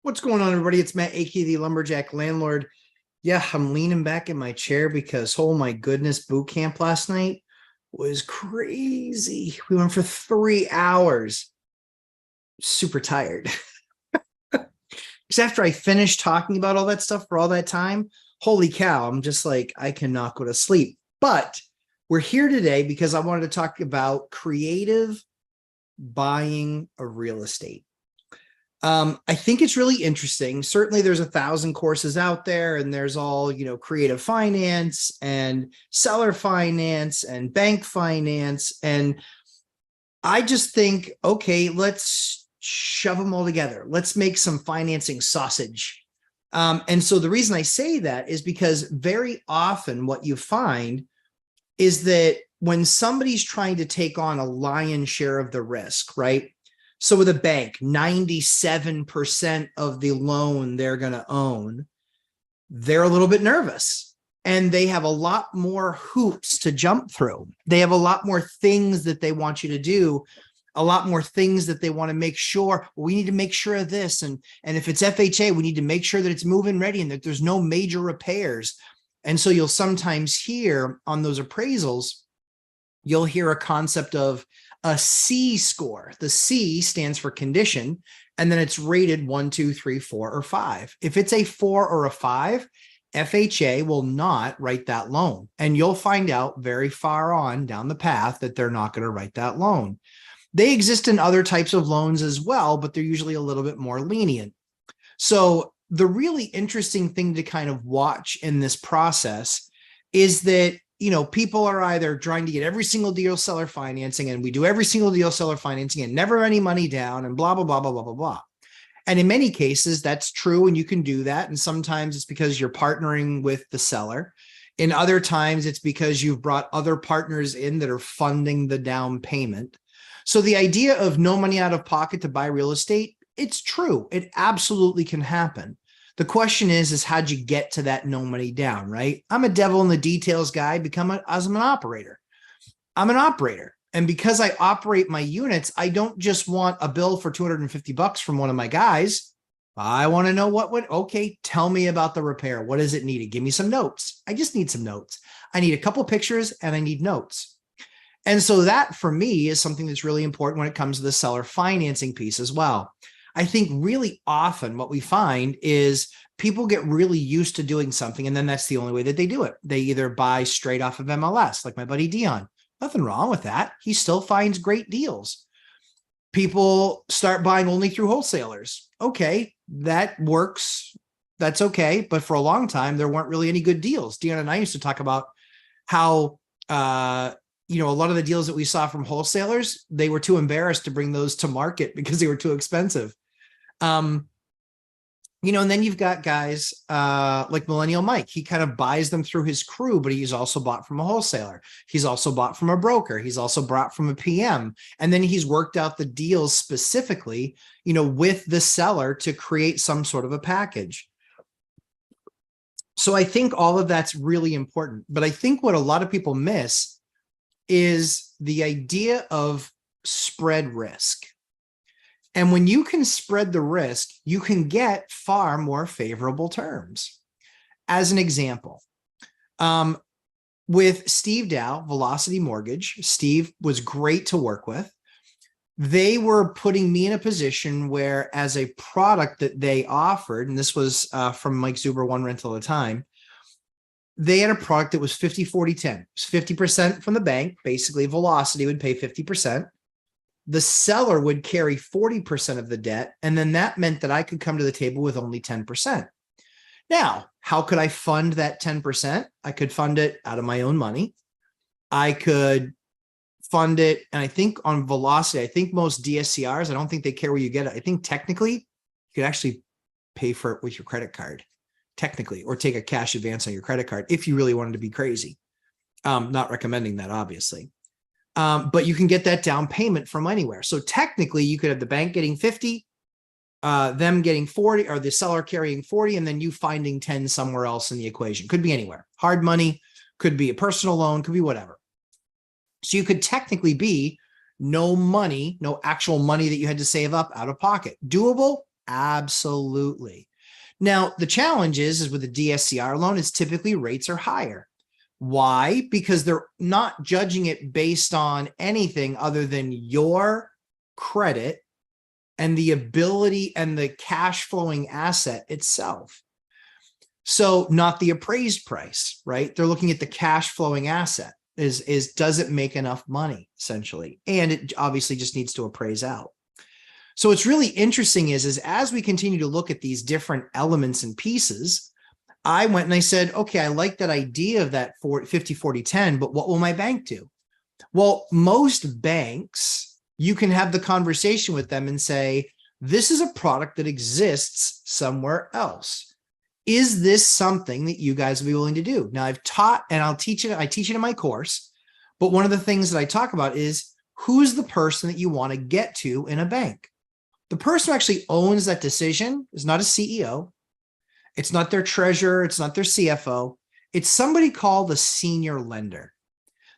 What's going on, everybody? It's Matt, aka the Lumberjack Landlord. Yeah, I'm leaning back in my chair because, oh my goodness, boot camp last night was crazy. We went for 3 hours. Super tired. Because after I finished talking about all that stuff for all that time, holy cow, I'm just like, I cannot go to sleep. But we're here today because I wanted to talk about creative buying of real estate. I think it's really interesting. Certainly there's 1,000 courses out there, and there's all, creative finance and seller finance and bank finance. And I just think, okay, let's shove them all together. Let's make some financing sausage. And so the reason I say that is because very often what you find is that when somebody's trying to take on a lion's share of the risk, right? So with a bank, 97% of the loan they're going to own, they're a little bit nervous, and they have a lot more hoops to jump through. They have a lot more things that they want you to do, a lot more things that they want to make sure. We need to make sure of this. And if it's FHA, we need to make sure that it's move-in ready and that there's no major repairs. And so you'll sometimes hear on those appraisals, you'll hear a concept of a C score. The C stands for condition, and then it's rated 1, 2, 3, 4, or 5. If it's a 4 or a 5, FHA will not write that loan. And you'll find out very far on down the path that they're not going to write that loan. They exist in other types of loans as well, but they're usually a little bit more lenient. So the really interesting thing to kind of watch in this process is that people are either trying to get every single deal seller financing, and we do every single deal seller financing and never any money down and blah, blah, blah, blah, blah, blah, blah. And in many cases, that's true, and you can do that. And sometimes it's because you're partnering with the seller. In other times, it's because you've brought other partners in that are funding the down payment. So the idea of no money out of pocket to buy real estate, it's true. It absolutely can happen. The question is how'd you get to that no money down, right? I'm a devil in the details guy, as I'm an operator. I'm an operator. And because I operate my units, I don't just want a bill for $250 from one of my guys. I want to know okay, tell me about the repair. What is it needed? Give me some notes. I just need some notes. I need a couple pictures and I need notes. And so that for me is something that's really important when it comes to the seller financing piece as well. I think really often what we find is people get really used to doing something, and then that's the only way that they do it. They either buy straight off of MLS, like my buddy Dion. Nothing wrong with that. He still finds great deals. People start buying only through wholesalers. Okay, that works. That's okay. But for a long time, there weren't really any good deals. Dion and I used to talk about how a lot of the deals that we saw from wholesalers, they were too embarrassed to bring those to market because they were too expensive. And then you've got guys like Millennial Mike. He kind of buys them through his crew, but he's also bought from a wholesaler. He's also bought from a broker. He's also bought from a PM. And then he's worked out the deals specifically, with the seller to create some sort of a package. So I think all of that's really important. But I think what a lot of people miss is the idea of spread risk. And when you can spread the risk, you can get far more favorable terms. As an example, with Steve Dow, Velocity Mortgage, Steve was great to work with. They were putting me in a position where, as a product that they offered, and this was from Mike Zuber, One Rental at a Time, they had a product that was 50, 40, 10. It was 50% from the bank. Basically, Velocity would pay 50%. The seller would carry 40% of the debt. And then that meant that I could come to the table with only 10%. Now, how could I fund that 10%? I could fund it out of my own money. I could fund it. And I think on Velocity, I think most DSCRs, I don't think they care where you get it. I think technically you could actually pay for it with your credit card, technically, or take a cash advance on your credit card if you really wanted to be crazy. Not recommending that, obviously. But you can get that down payment from anywhere. So technically you could have the bank getting 50, them getting 40, or the seller carrying 40, and then you finding 10 somewhere else in the equation. Could be anywhere. Hard money, could be a personal loan, could be whatever. So you could technically be no money, no actual money that you had to save up out of pocket. Doable? Absolutely. Now, the challenge is with a DSCR loan is typically rates are higher. Why? Because they're not judging it based on anything other than your credit and the ability and the cash flowing asset itself. So not the appraised price, right? They're looking at the cash flowing asset is does it make enough money essentially? And it obviously just needs to appraise out. So what's really interesting is as we continue to look at these different elements and pieces, I went and I said, okay, I like that idea of that 50-40-10, but what will my bank do? Well, most banks, you can have the conversation with them and say, this is a product that exists somewhere else. Is this something that you guys will be willing to do? Now I've taught and I'll teach it. I teach it in my course, but one of the things that I talk about is who's the person that you want to get to in a bank? The person who actually owns that decision is not a CEO. It's not their treasurer. It's not their CFO. It's somebody called the senior lender.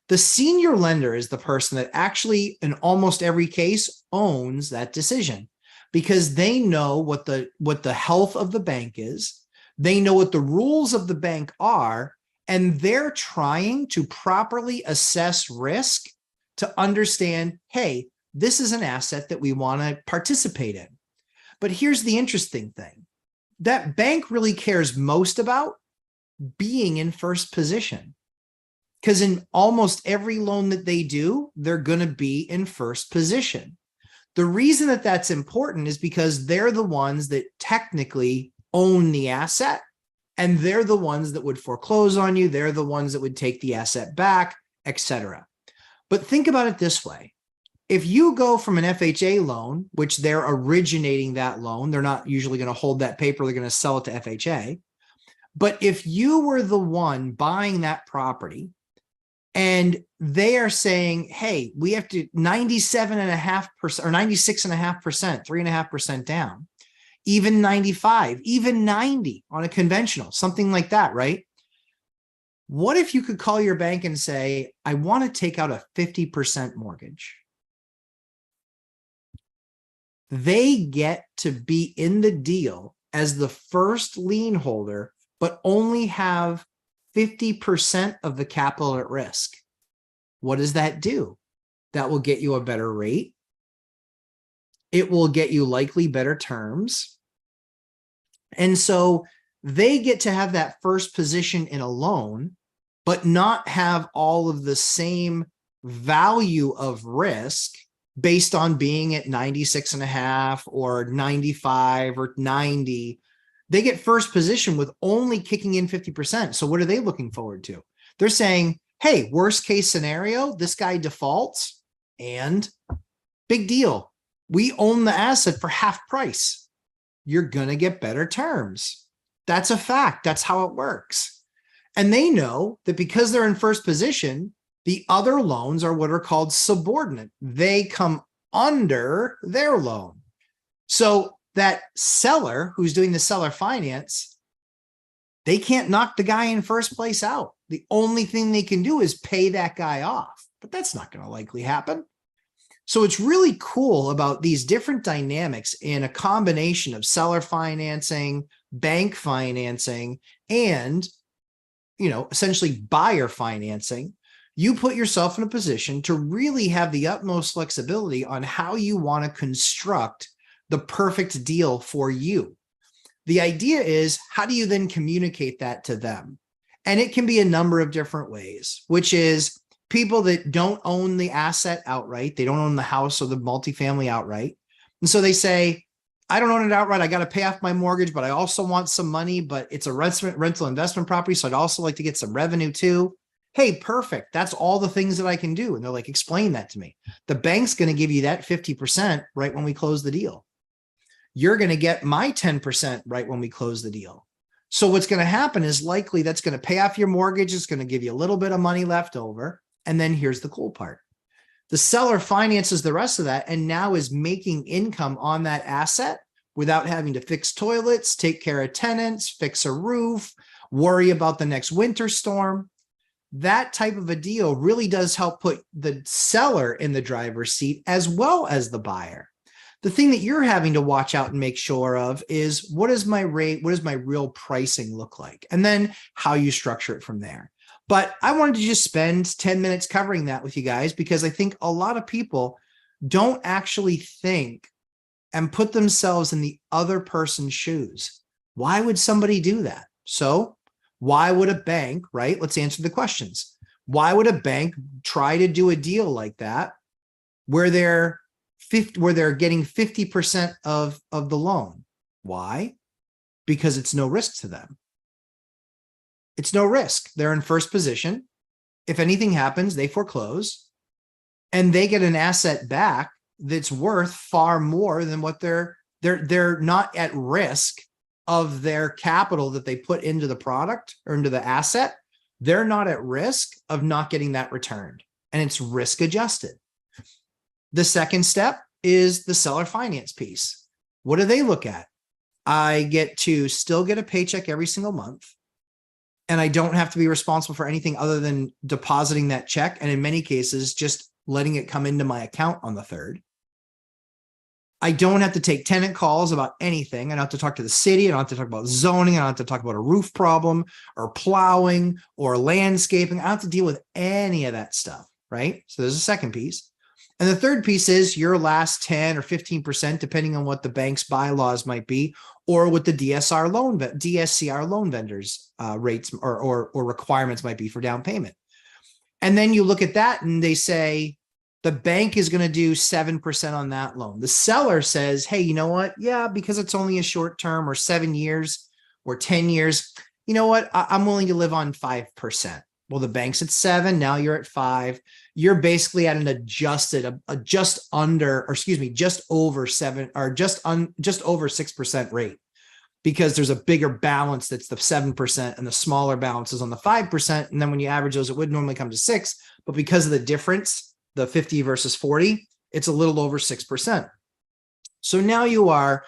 The senior lender is the person that actually, in almost every case, owns that decision because they know what the health of the bank is. They know what the rules of the bank are, and they're trying to properly assess risk to understand, hey, this is an asset that we want to participate in. But here's the interesting thing. That bank really cares most about being in first position. Because in almost every loan that they do, they're going to be in first position. The reason that that's important is because they're the ones that technically own the asset, and they're the ones that would foreclose on you. They're the ones that would take the asset back, etc. But think about it this way. If you go from an FHA loan, which they're originating that loan, they're not usually going to hold that paper. They're going to sell it to FHA. But if you were the one buying that property and they are saying, hey, we have to 97.5% or 96.5%, 3.5% down, even 95, even 90 on a conventional, something like that, right? What if you could call your bank and say, I want to take out a 50% mortgage? They get to be in the deal as the first lien holder, but only have 50% of the capital at risk. What does that do? That will get you a better rate. It will get you likely better terms. And so they get to have that first position in a loan, but not have all of the same value of risk based on being at 96.5 or 95 or 90. They get first position with only kicking in 50%. So what are they looking forward to? They're saying, hey, worst case scenario, this guy defaults and big deal. We own the asset for half price. You're going to get better terms. That's a fact. That's how it works. And they know that because they're in first position, the other loans are what are called subordinate. They come under their loan. So that seller who's doing the seller finance, they can't knock the guy in first place out. The only thing they can do is pay that guy off, but that's not going to likely happen. So it's really cool about these different dynamics in a combination of seller financing, bank financing, and, essentially buyer financing. You put yourself in a position to really have the utmost flexibility on how you want to construct the perfect deal for you. The idea is, how do you then communicate that to them? And it can be a number of different ways, which is people that don't own the asset outright. They don't own the house or the multifamily outright. And so they say, I don't own it outright. I got to pay off my mortgage, but I also want some money, but it's a rental investment property. So I'd also like to get some revenue too. Hey, perfect. That's all the things that I can do. And they're like, explain that to me. The bank's going to give you that 50% right when we close the deal. You're going to get my 10% right when we close the deal. So what's going to happen is likely that's going to pay off your mortgage. It's going to give you a little bit of money left over. And then here's the cool part. The seller finances the rest of that and now is making income on that asset without having to fix toilets, take care of tenants, fix a roof, worry about the next winter storm. That type of a deal really does help put the seller in the driver's seat as well as the buyer. The thing that you're having to watch out and make sure of is, what is my rate? What does my real pricing look like? And then how you structure it from there. But I wanted to just spend 10 minutes covering that with you guys, because I think a lot of people don't actually think and put themselves in the other person's shoes. Why would somebody do that? So why would a bank, right? Let's answer the questions. Why would a bank try to do a deal like that where they're getting 50% of the loan? Why? Because it's no risk to them. It's no risk. They're in first position. If anything happens, they foreclose and they get an asset back that's worth far more than what they're not at risk of their capital that they put into the product or into the asset. They're not at risk of not getting that returned, and it's risk adjusted. The second step is the seller finance piece. What do they look at? I get to still get a paycheck every single month, and I don't have to be responsible for anything other than depositing that check, and in many cases, just letting it come into my account on the 3rd. I don't have to take tenant calls about anything. I don't have to talk to the city. I don't have to talk about zoning. I don't have to talk about a roof problem or plowing or landscaping. I don't have to deal with any of that stuff, right? So there's a second piece. And the third piece is your last 10 or 15%, depending on what the bank's bylaws might be, or what the DSCR loan vendors rates or requirements might be for down payment. And then you look at that and they say, the bank is going to do 7% on that loan. The seller says, hey, you know what? Yeah, because it's only a short term, or 7 years or 10 years, you know what? I'm willing to live on 5%. Well, the bank's at 7. Now you're at 5. You're basically at an adjusted, just over 7, or just over 6% rate, because there's a bigger balance that's the 7% and the smaller balance is on the 5%. And then when you average those, it would normally come to 6, but because of the difference, the 50 versus 40, it's a little over 6%. So now you are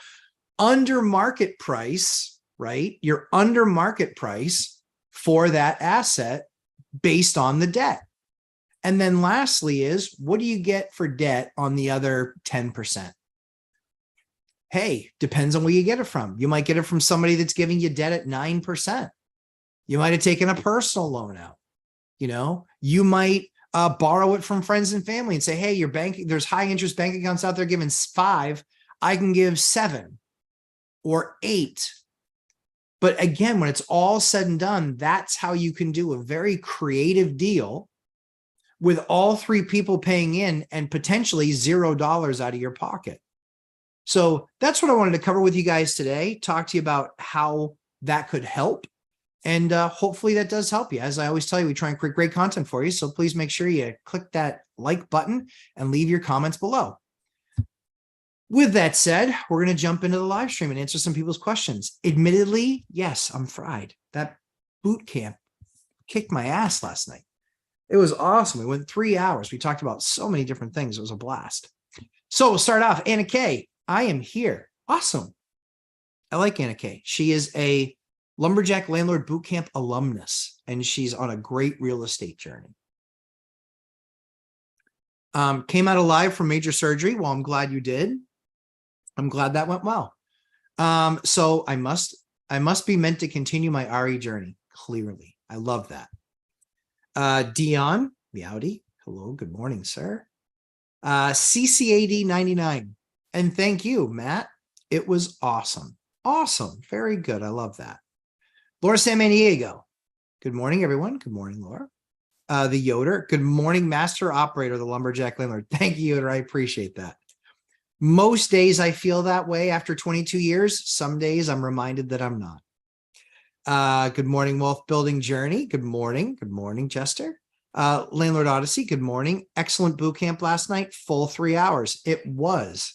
under market price, right? You're under market price for that asset based on the debt. And then lastly is, what do you get for debt on the other 10%? Hey, depends on where you get it from. You might get it from somebody that's giving you debt at 9%. You might have taken a personal loan out. You might borrow it from friends and family and say, hey, your bank, there's high interest bank accounts out there giving 5. I can give 7 or 8. But again, when it's all said and done, that's how you can do a very creative deal with all 3 people paying in and potentially $0 out of your pocket. So that's what I wanted to cover with you guys today. Talk to you about how that could help. And hopefully that does help you. As I always tell you, we try and create great content for you. So please make sure you click that like button and leave your comments below. With that said, we're going to jump into the live stream and answer some people's questions. Admittedly, yes, I'm fried. That boot camp kicked my ass last night. It was awesome. We went 3 hours. We talked about so many different things. It was a blast. So we'll start off. Anna Kay, I am here. Awesome. I like Anna Kay. She is a Lumberjack Landlord Bootcamp alumnus, and she's on a great real estate journey. Came out alive from major surgery. Well, I'm glad you did. I'm glad that went well. So I must be meant to continue my RE journey. Clearly. I love that. Dion, Meowdy. Hello. Good morning, sir. CCAD 99. And thank you, Matt. It was awesome. Awesome. Very good. I love that. Laura Samaniego. Good morning, everyone. Good morning, Laura. The Yoder. Good morning, Master Operator, the Lumberjack Landlord. Thank you, Yoder. I appreciate that. Most days I feel that way after 22 years. Some days I'm reminded that I'm not. Good morning, Wealth Building Journey. Good morning. Good morning, Chester. Landlord Odyssey. Good morning. Excellent boot camp last night. Full 3 hours. It was.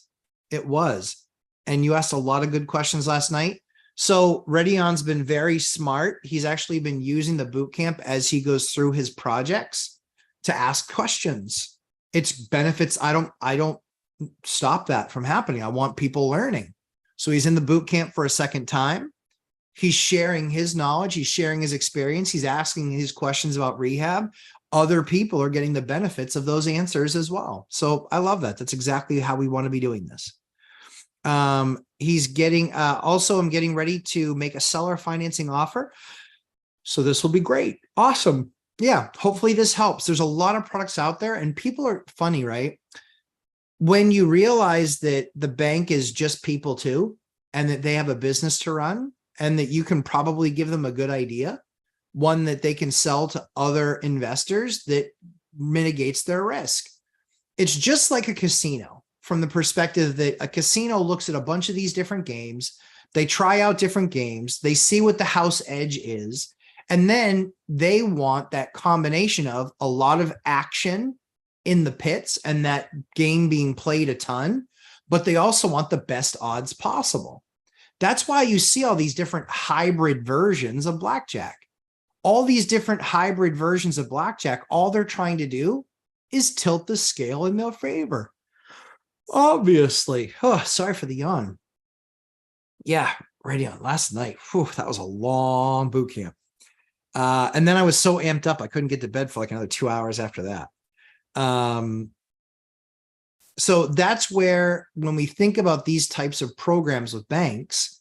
And you asked a lot of good questions last night. So Redion's been very smart. He's actually been using the boot camp as he goes through his projects to ask questions. It's benefits. I don't stop that from happening. I want people learning. So he's in the boot camp for a second time. He's sharing his knowledge. He's sharing his experience. He's asking his questions about rehab. Other people are getting the benefits of those answers as well. So I love that. That's exactly how we want to be doing this. He's getting, also I'm getting ready to make a seller financing offer. So this will be great. Awesome. Yeah. Hopefully this helps. There's a lot of products out there and people are funny, right? When you realize that the bank is just people too, and that they have a business to run and that you can probably give them a good idea, one that they can sell to other investors that mitigates their risk. It's just like a casino from the perspective that a casino looks at a bunch of these different games. They try out different games. They see what the house edge is. And then they want that combination of a lot of action in the pits and that game being played a ton, but they also want the best odds possible. That's why you see all these different hybrid versions of blackjack. All these different hybrid versions of blackjack, all they're trying to do is tilt the scale in their favor. Obviously. Oh, sorry for the yawn. Yeah, right on. Last night, whew, that was a long boot camp. And then I was so amped up, I couldn't get to bed for like another 2 hours after that. So that's where, when we think about these types of programs with banks,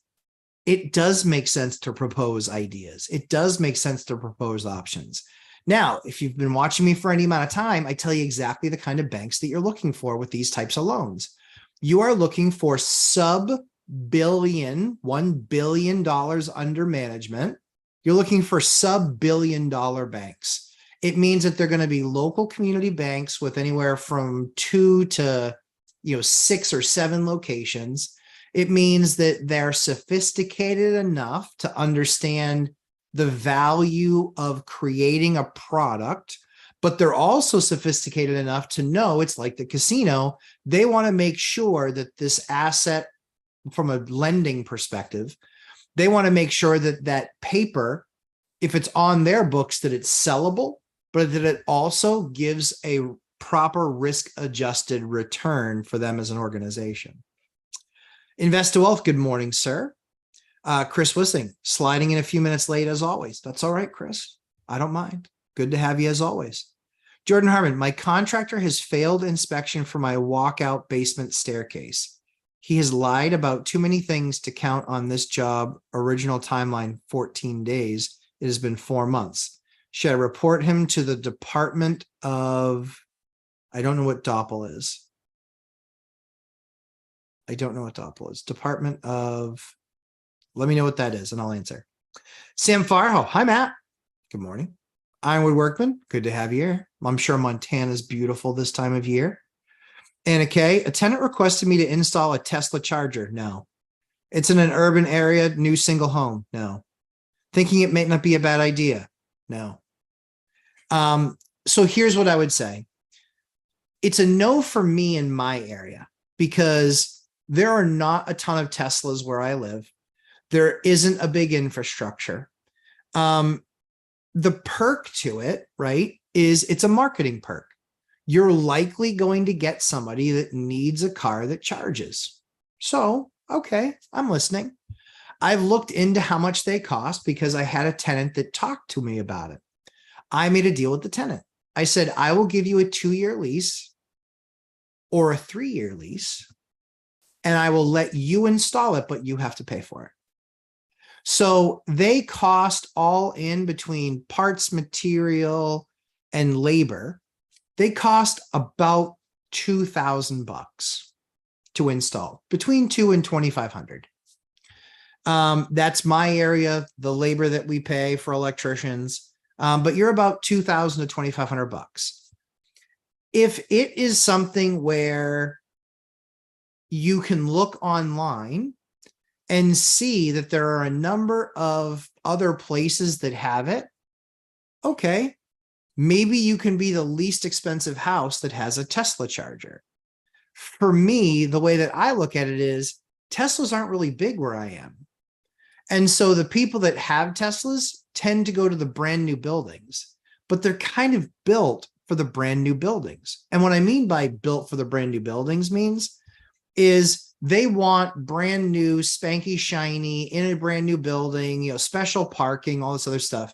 it does make sense to propose ideas. It does make sense to propose options. Now, if you've been watching me for any amount of time, I tell you exactly the kind of banks that you're looking for with these types of loans. You are looking for sub-billion, $1 billion under management. You're looking for sub-billion-dollar banks. It means that they're going to be local community banks with anywhere from 2 to 6 or 7 locations. It means that they're sophisticated enough to understand the value of creating a product, but they're also sophisticated enough to know it's like the casino. They want to make sure that this asset, from a lending perspective, they want to make sure that that paper, if it's on their books, that it's sellable, but that it also gives a proper risk-adjusted return for them as an organization. Invest to Wealth, good morning, sir. Chris Wissing, sliding in a few minutes late as always. That's all right, Chris. I don't mind. Good to have you as always. Jordan Harmon, my contractor has failed inspection for my walkout basement staircase. He has lied about too many things to count on this job. Original timeline, 14 days. It has been 4 months. Should I report him to the Department of, I don't know what DOPL is. I don't know what DOPL is. Department of, let me know what that is and I'll answer. Sam Farho. Hi, Matt. Good morning. Ironwood Workman. Good to have you here. I'm sure Montana's beautiful this time of year. Anna K. A tenant requested me to install a Tesla charger. No. It's in an urban area, new single home. No. Thinking it may not be a bad idea. No. So here's what I would say. It's a no for me in my area because there are not a ton of Teslas where I live. There isn't a big infrastructure. The perk to it, right, is it's a marketing perk. You're likely going to get somebody that needs a car that charges. So, okay, I'm listening. I've looked into how much they cost because I had a tenant that talked to me about it. I made a deal with the tenant. I said, I will give you a 2-year lease or a 3-year lease, and I will let you install it, but you have to pay for it. So they cost all in between parts, material, and labor. They cost about $2,000 to install, between $2,000 and $2,500. That's my area, the labor that we pay for electricians. But you're about $2,000 to $2,500. If it is something where you can look online and see that there are a number of other places that have it, okay, maybe you can be the least expensive house that has a Tesla charger. For me, the way that I look at it is Teslas aren't really big where I am. And so the people that have Teslas tend to go to the brand new buildings, but they're kind of built for the brand new buildings. And what I mean by built for the brand new buildings is they want brand new, spanky shiny in a brand new building, special parking, all this other stuff.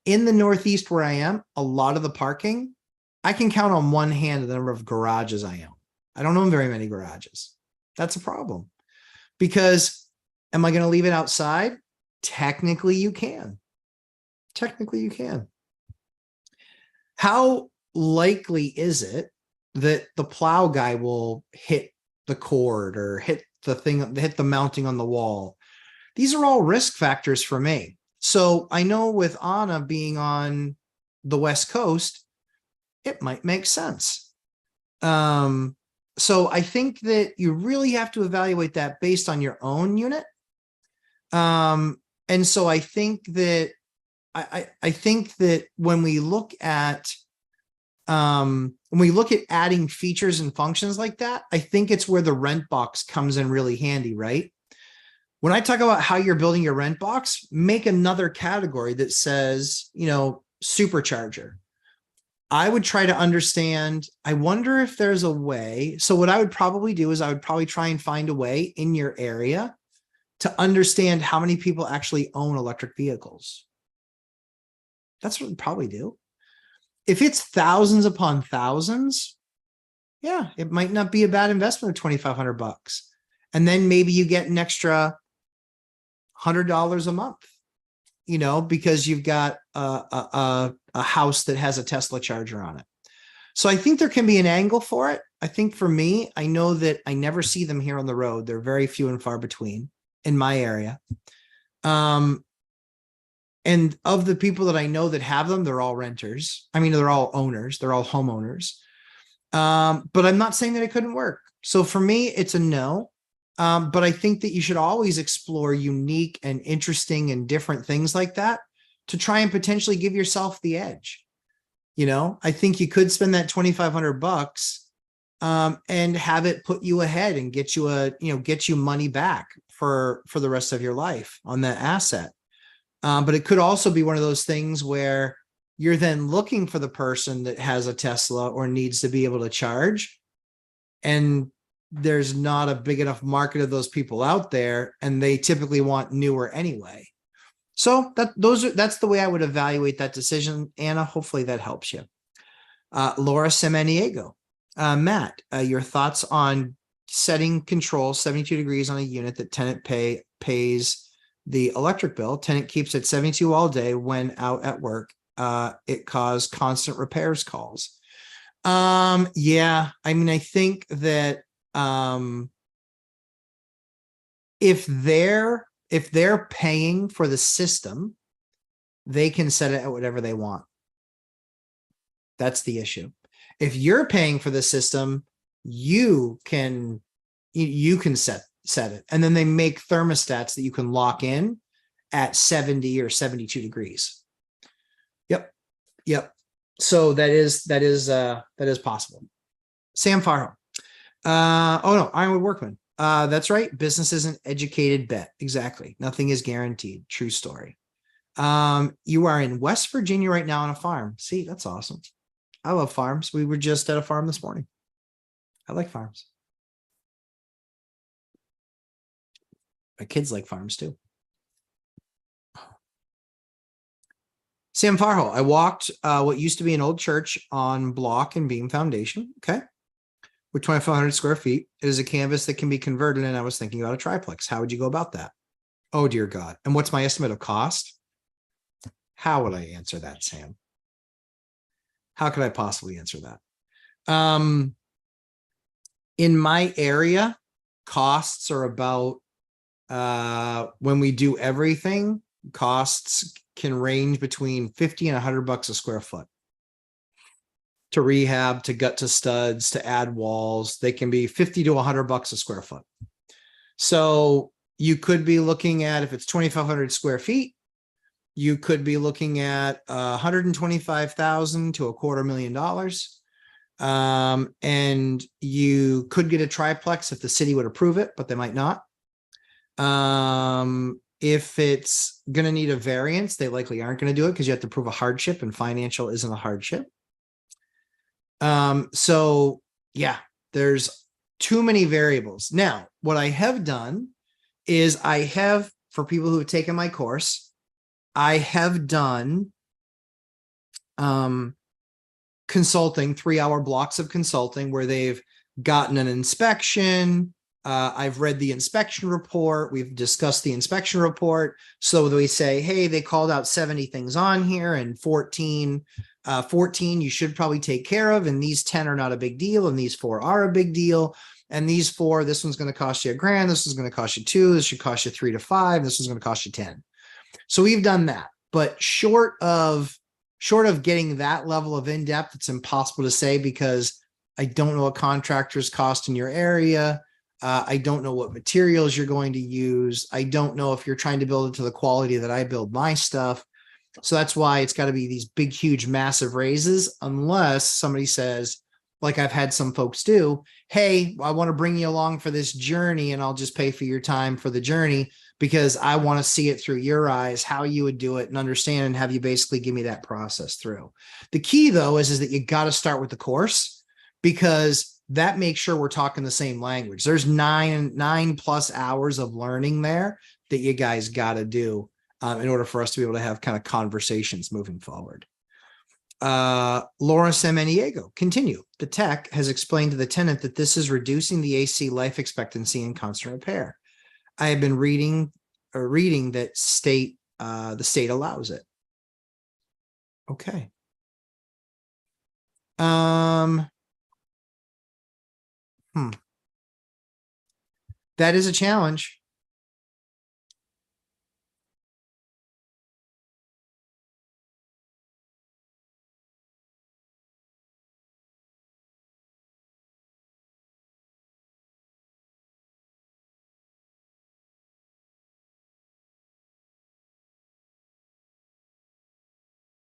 In the Northeast where I am, a lot of the parking, I can count on one hand the number of garages I own. I don't own very many garages. That's a problem. Because am I going to leave it outside? Technically, you can. Technically, you can. How likely is it that the plow guy will hit the cord or hit the thing, hit the mounting on the wall? These are all risk factors for me. So I know with Anna being on the West Coast, it might make sense. So I think that you really have to evaluate that based on your own unit. And so I think that I think that when we look at adding features and functions like that, I think it's where the rent box comes in really handy, right? When I talk about how you're building your rent box, make another category that says, supercharger. I would try to understand, I wonder if there's a way. So what I would probably do is I would probably try and find a way in your area to understand how many people actually own electric vehicles. That's what I'd probably do. If it's thousands upon thousands, yeah, it might not be a bad investment of $2,500. And then maybe you get an extra $100 a month, because you've got a house that has a Tesla charger on it. So I think there can be an angle for it. I think for me, I know that I never see them here on the road. They're very few and far between in my area. And of the people that I know that have them, they're all renters. I mean, they're all owners. They're all homeowners. But I'm not saying that it couldn't work. So for me, it's a no. But I think that you should always explore unique and interesting and different things like that to try and potentially give yourself the edge. I think you could spend that $2,500 and have it put you ahead and get you money back for the rest of your life on that asset. But it could also be one of those things where you're then looking for the person that has a Tesla or needs to be able to charge, and there's not a big enough market of those people out there, and they typically want newer anyway. So that's the way I would evaluate that decision. Anna, hopefully that helps you. Laura Semaniego, Matt, your thoughts on setting control 72 degrees on a unit that tenant pays the electric bill. Tenant keeps it 72 all day when out at work. It caused constant repairs calls. Yeah, I mean, I think that if they're paying for the system, they can set it at whatever they want. That's the issue. If you're paying for the system, you can set it. And then they make thermostats that you can lock in at 70 or 72 degrees. Yep. So that is possible. Sam Farho. Oh no, Ironwood Workman. That's right. Business is an educated bet. Exactly. Nothing is guaranteed. True story. You are in West Virginia right now on a farm. See, that's awesome. I love farms. We were just at a farm this morning. I like farms. My kids like farms too. Sam Farho, I walked what used to be an old church on block and beam foundation. Okay. With 2,500 square feet. It is a canvas that can be converted, and I was thinking about a triplex. How would you go about that? Oh, dear God. And what's my estimate of cost? How would I answer that, Sam? How could I possibly answer that? In my area, costs are about, when we do everything, costs can range between 50 and $100 a square foot. To rehab, to gut to studs, to add walls, they can be 50 to $100 a square foot. So you could be looking at, if it's 2,500 square feet, you could be looking at 125,000 to $250,000. And you could get a triplex if the city would approve it, but they might not. If it's going to need a variance, they likely aren't going to do it because you have to prove a hardship, and financial isn't a hardship. So yeah, there's too many variables. Now, what I have done is for people who have taken my course, I have done, consulting, 3-hour blocks of consulting where they've gotten an inspection, I've read the inspection report. We've discussed the inspection report. So we say, hey, they called out 70 things on here, and 14 you should probably take care of. And these 10 are not a big deal. And these 4 are a big deal. And these 4, this one's going to cost you $1,000. This is going to cost you 2. This should cost you 3 to 5. This is going to cost you 10. So we've done that. But short of getting that level of in-depth, it's impossible to say, because I don't know what contractors cost in your area. I don't know what materials you're going to use. I don't know if you're trying to build it to the quality that I build my stuff. So that's why it's got to be these big, huge, massive raises, unless somebody says, like I've had some folks do, hey, I want to bring you along for this journey, and I'll just pay for your time for the journey, because I want to see it through your eyes, how you would do it, and understand, and have you basically give me that process through. The key, though, is that you got to start with the course, because that makes sure we're talking the same language. There's 9+ hours of learning there that you guys got to do in order for us to be able to have kind of conversations moving forward. Laura Samaniego, continue. The tech has explained to the tenant that this is reducing the AC life expectancy in constant repair. I have been reading that the state allows it. Okay. That is a challenge.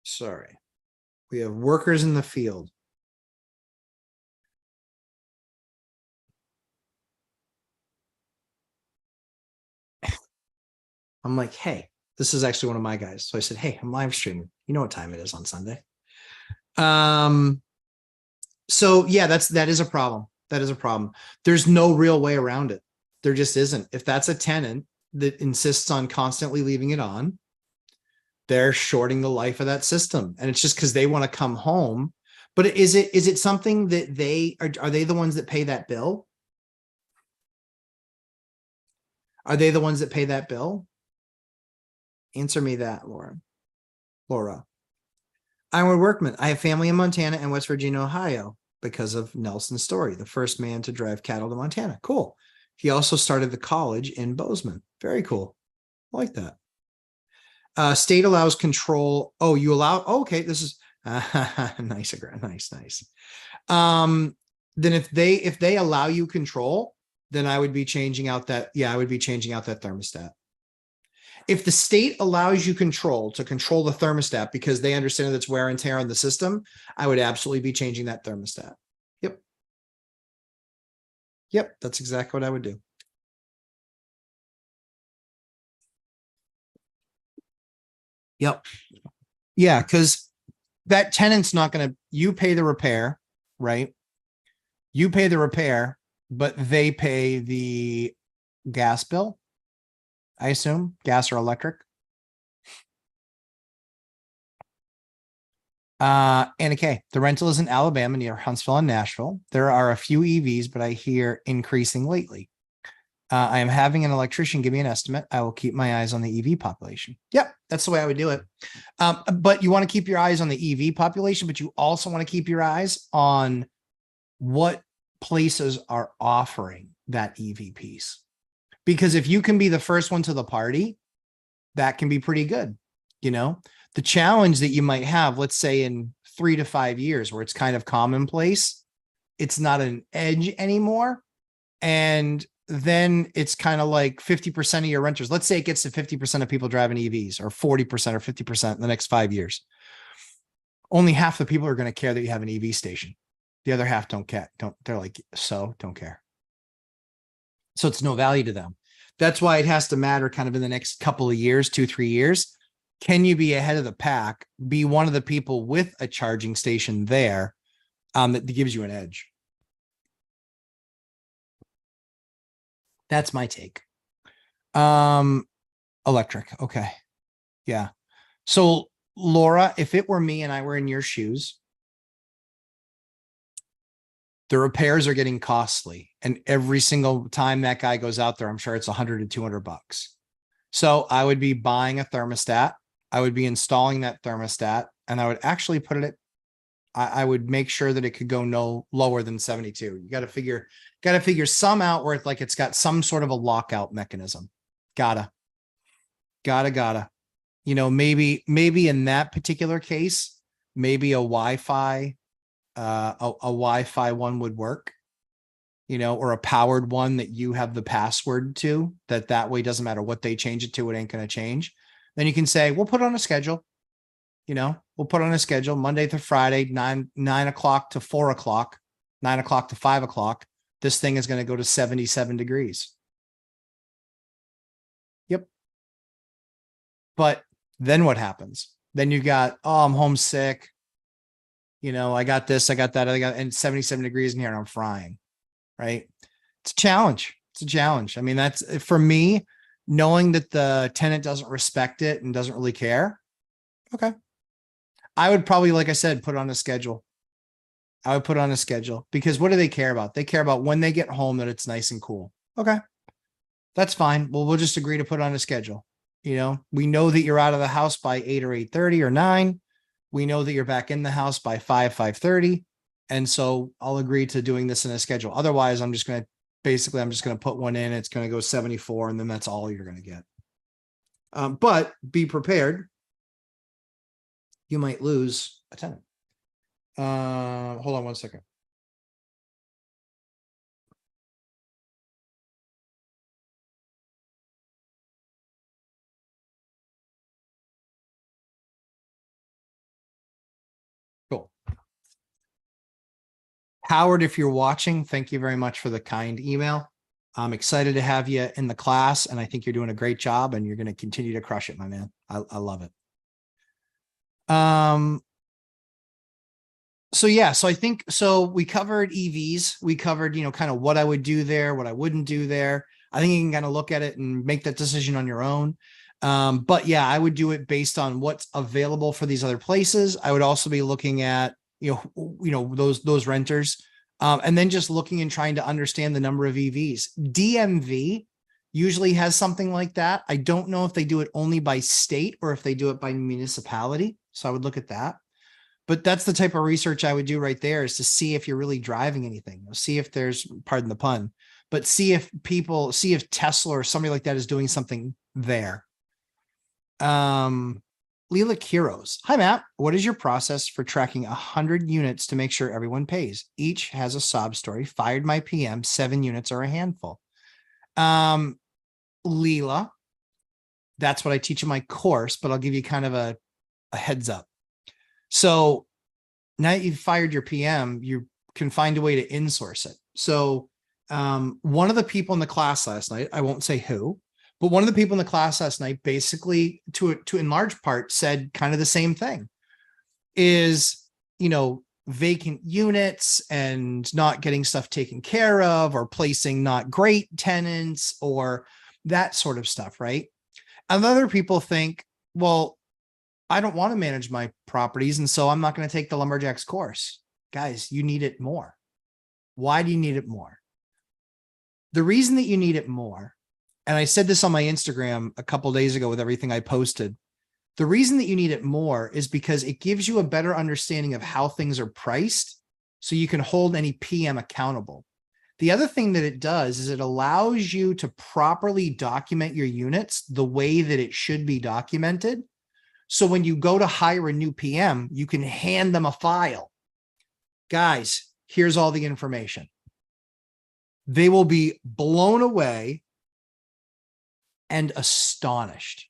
Sorry. We have workers in the field. I'm like, hey, this is actually one of my guys. So I said, hey, I'm live streaming. You know what time it is on Sunday. So yeah, that is a problem. That is a problem. There's no real way around it. There just isn't. If that's a tenant that insists on constantly leaving it on, they're shorting the life of that system. And it's just because they want to come home. But is it something that are they the ones that pay that bill? Are they the ones that pay that bill? Answer me that, Laura. I'm a workman. I have family in Montana and West Virginia, Ohio, because of Nelson's story, the first man to drive cattle to Montana. Cool. He also started the college in Bozeman. Very cool. I like that. State allows control. Oh, you allow. Oh, okay. This is nice. Then if they allow you control, then I would be changing out that. Yeah, I would be changing out that thermostat. If the state allows you control the thermostat because they understand that it's wear and tear on the system, I would absolutely be changing that thermostat. Yep, that's exactly what I would do. Yep. Yeah, because that tenant's not going to, you pay the repair, right? You pay the repair, but they pay the gas bill, I assume, gas or electric. Anna K, the rental is in Alabama near Huntsville and Nashville. There are a few EVs, but I hear increasing lately. I am having an electrician give me an estimate. I will keep my eyes on the EV population. Yep, that's the way I would do it. But you want to keep your eyes on the EV population, but you also want to keep your eyes on what places are offering that EV piece. Because if you can be the first one to the party, that can be pretty good. You know, the challenge that you might have, let's say in 3 to 5 years, where it's kind of commonplace, it's not an edge anymore. And then it's kind of like 50% of your renters. Let's say it gets to 50% of people driving EVs, or 40% or 50% in the next 5 years. Only half the people are going to care that you have an EV station. The other half don't care. They're like, don't care. So it's no value to them. That's why it has to matter kind of in the next couple of years, 2-3 years. Can you be ahead of the pack? Be one of the people with a charging station there that gives you an edge. That's my take. Electric. Okay. Yeah. So Laura, if it were me and I were in your shoes, The repairs are getting costly. And every single time that guy goes out there, I'm sure it's 100 to 200 bucks. So I would be buying a thermostat. I would be installing that thermostat, and I would actually put it at, I would make sure that it could go no lower than 72. You got to figure some out where it's got some sort of a lockout mechanism. Gotta. Maybe in that particular case, maybe a Wi-Fi, a Wi-Fi one would work, or a powered one that you have the password to, that way doesn't matter what they change it to, it ain't going to change. Then you can say, we'll put on a schedule. We'll put on a schedule Monday through Friday, 9 o'clock to 4 o'clock, 9 o'clock to 5 o'clock. This thing is going to go to 77 degrees. Yep. But then what happens? Then you got, oh, I'm homesick. I got this, I got that, and 77 degrees in here and I'm frying. Right. It's a challenge. I mean, that's for me, knowing that the tenant doesn't respect it and doesn't really care. Okay. I would probably, like I said, put on a schedule. I would put on a schedule, because what do they care about? They care about when they get home that it's nice and cool. Okay. That's fine. Well, we'll just agree to put on a schedule. We know that you're out of the house by 8 or 8:30 or 9. We know that you're back in the house by 5:30. And so I'll agree to doing this in a schedule. Otherwise, I'm just going to put one in. It's going to go 74, and then that's all you're going to get. But be prepared. You might lose a tenant. Hold on one second. Cool. Howard, if you're watching, thank you very much for the kind email. I'm excited to have you in the class, and I think you're doing a great job, and you're going to continue to crush it, my man. I love it. So I think, we covered EVs. We covered, kind of what I would do there, what I wouldn't do there. I think you can kind of look at it and make that decision on your own. But yeah, I would do it based on what's available for these other places. I would also be looking at, those renters, and then just looking and trying to understand the number of EVs. DMV usually has something like that. I don't know if they do it only by state or if they do it by municipality. So I would look at that. But that's the type of research I would do right there, is to see if you're really driving anything. See if there's, pardon the pun, but see if Tesla or somebody like that is doing something there. Leela Kiros. Hi, Matt. What is your process for tracking 100 units to make sure everyone pays? Each has a sob story. Fired my PM. 7 units are a handful. Leela, that's what I teach in my course, but I'll give you kind of a heads up. So now that you've fired your PM, you can find a way to insource it. So one of the people in the class last night, I won't say who, but one of the people in the class last night basically, to in large part, said kind of the same thing, is, vacant units and not getting stuff taken care of, or placing not great tenants, or that sort of stuff, right? And other people think, well, I don't want to manage my properties, and so I'm not going to take the Lumberjack's course. Guys, you need it more. Why do you need it more? The reason that you need it more, and I said this on my Instagram a couple of days ago with everything I posted, the reason that you need it more is because it gives you a better understanding of how things are priced, so you can hold any PM accountable. The other thing that it does is it allows you to properly document your units the way that it should be documented. So when you go to hire a new PM, you can hand them a file. Guys, here's all the information. They will be blown away and astonished.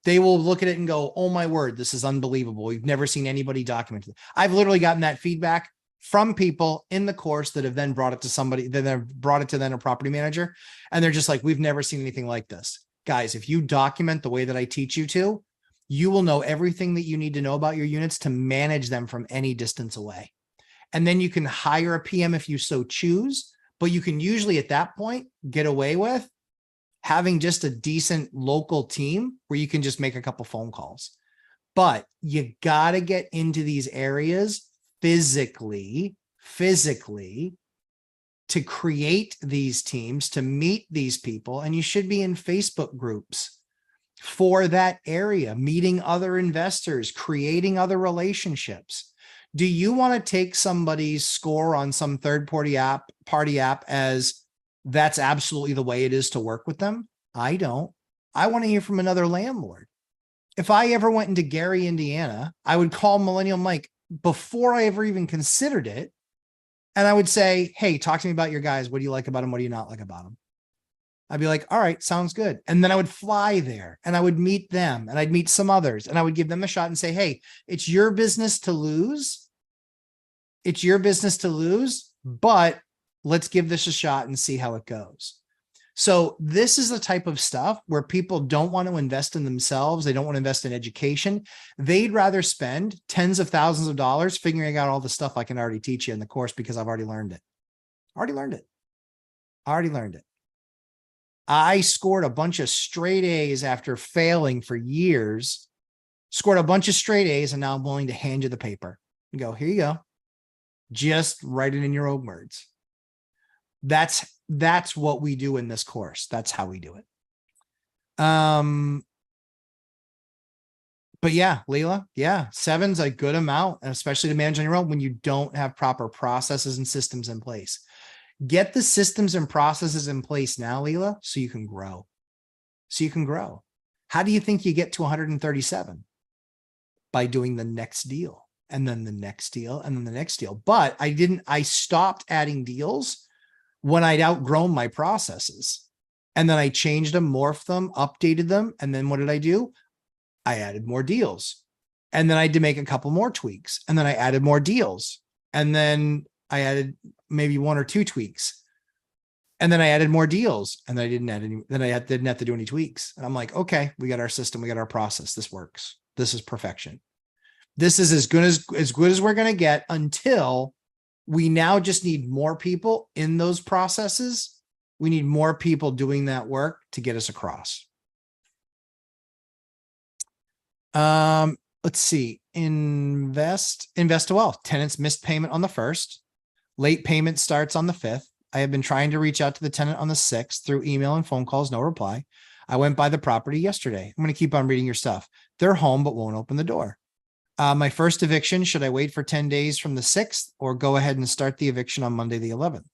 They will look at it and go, oh my word, this is unbelievable. We've never seen anybody document it. I've literally gotten that feedback from people in the course that have then brought it to somebody, then they've brought it to then a property manager. And they're just like, we've never seen anything like this. Guys, if you document the way that I teach you to, you will know everything that you need to know about your units to manage them from any distance away. And then you can hire a PM if you so choose, but you can usually at that point get away with having just a decent local team where you can just make a couple phone calls. But you got to get into these areas physically physically to create these teams, to meet these people. And you should be in Facebook groups for that area, meeting other investors, creating other relationships. Do you want to take somebody's score on some third-party app as that's absolutely the way it is to work with them? I don't. I want to hear from another landlord. If I ever went into Gary, Indiana, I would call Millennial Mike before I ever even considered it. And I would say, hey, talk to me about your guys. What do you like about them? What do you not like about them? I'd be like, all right, sounds good. And then I would fly there and I would meet them and I'd meet some others and I would give them a shot and say, hey, it's your business to lose. It's your business to lose, but let's give this a shot and see how it goes. So this is the type of stuff where people don't want to invest in themselves. They don't want to invest in education. They'd rather spend tens of thousands of dollars figuring out all the stuff I can already teach you in the course because I've already learned it. Already learned it. I scored a bunch of straight A's after failing for years, scored a bunch of straight A's, and now I'm willing to hand you the paper and go, here you go. Just write it in your own words. That's what we do in this course. That's how we do it. But yeah, Leila, yeah, 7's a good amount, especially to manage on your own when you don't have proper processes and systems in place. Get the systems and processes in place now, Leila, so you can grow. How do you think you get to 137? By doing the next deal and then the next deal and then the next deal. But I stopped adding deals when I'd outgrown my processes. And then I changed them, morphed them, updated them. And then what did I do? I added more deals. And then I had to make a couple more tweaks. And then I added more deals. And then I added maybe 1 or 2 tweaks. And then I added more deals. And then I didn't add any, then I didn't have to do any tweaks. And I'm like, okay, we got our system, we got our process. This works. This is perfection. This is as good as we're going to get until we now just need more people in those processes. We need more people doing that work to get us across. Let's see. Invest to wealth. Tenants missed payment on the 1st. Late payment starts on the 5th. I have been trying to reach out to the tenant on the 6th through email and phone calls, no reply. I went by the property yesterday. I'm going to keep on reading your stuff. They're home, but won't open the door. My first eviction, should I wait for 10 days from the 6th or go ahead and start the eviction on Monday, the 11th?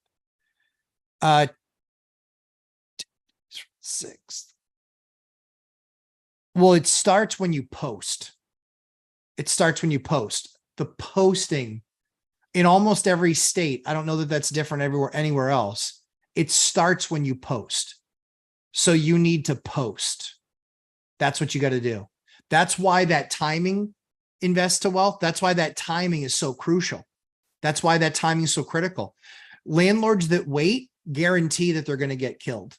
6th. Well, it starts when you post. The posting in almost every state. I don't know that that's different anywhere else. It starts when you post. So you need to post. That's what you got to do. That's why that timing, invest to wealth. That's why that timing is so crucial. That's why that timing is so critical. Landlords that wait guarantee that they're going to get killed.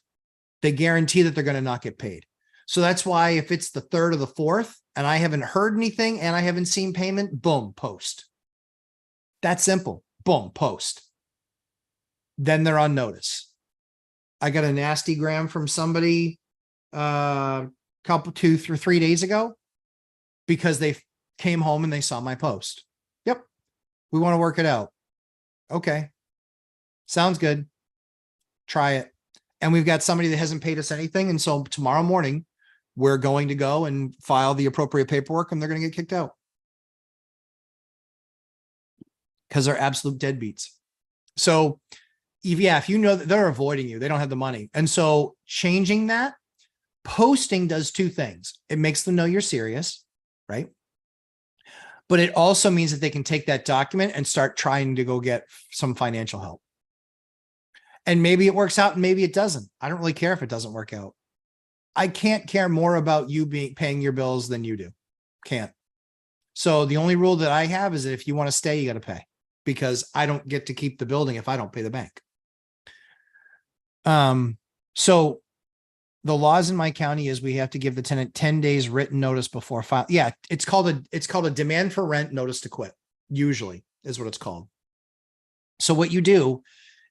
They guarantee that they're going to not get paid. So that's why if it's the 3rd or the 4th and I haven't heard anything and I haven't seen payment, boom, post. That's simple. Boom, post. Then they're on notice. I got a nasty gram from somebody 2 through 3 days ago because they came home and they saw my post. Yep. We want to work it out. Okay. Sounds good. Try it. And we've got somebody that hasn't paid us anything. And so tomorrow morning, we're going to go and file the appropriate paperwork and they're going to get kicked out. Because they're absolute deadbeats. So if you know that they're avoiding you, they don't have the money. And so changing that, posting does 2 things. It makes them know you're serious, right? But it also means that they can take that document and start trying to go get some financial help. And maybe it works out and maybe it doesn't. I don't really care if it doesn't work out. I can't care more about you paying your bills than you do. Can't. So the only rule that I have is that if you want to stay, you got to pay, because I don't get to keep the building if I don't pay the bank. So the laws in my county is we have to give the tenant 10 days written notice before file. Yeah, it's called a demand for rent notice to quit, usually is what it's called. So what you do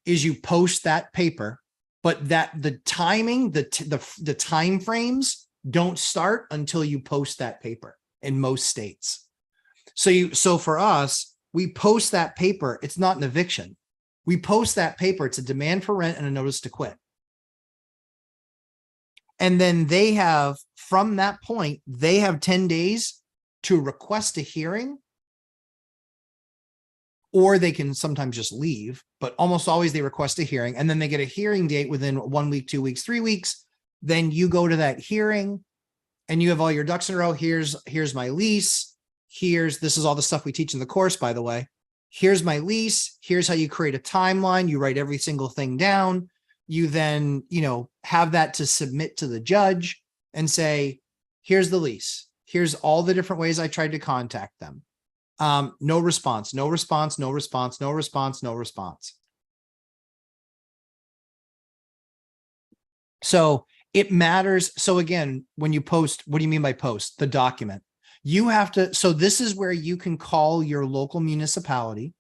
is you post that paper, but that the timing, the time frames don't start until you post that paper in most states. So for us, we post that paper. It's not an eviction. We post that paper. It's a demand for rent and a notice to quit. And then they have, from that point, they have 10 days to request a hearing, or they can sometimes just leave, but almost always they request a hearing, and then they get a hearing date within 1 week, 2 weeks, 3 weeks. Then you go to that hearing and you have all your ducks in a row. Here's my lease. This is all the stuff we teach in the course, by the way. Here's my lease. Here's how you create a timeline. You write every single thing down. You then, have that to submit to the judge and say, here's the lease. Here's all the different ways I tried to contact them. No response, no response, no response, no response, no response. So it matters. So again, when you post, what do you mean by post? The document. You have to, so this is where you can call your local municipality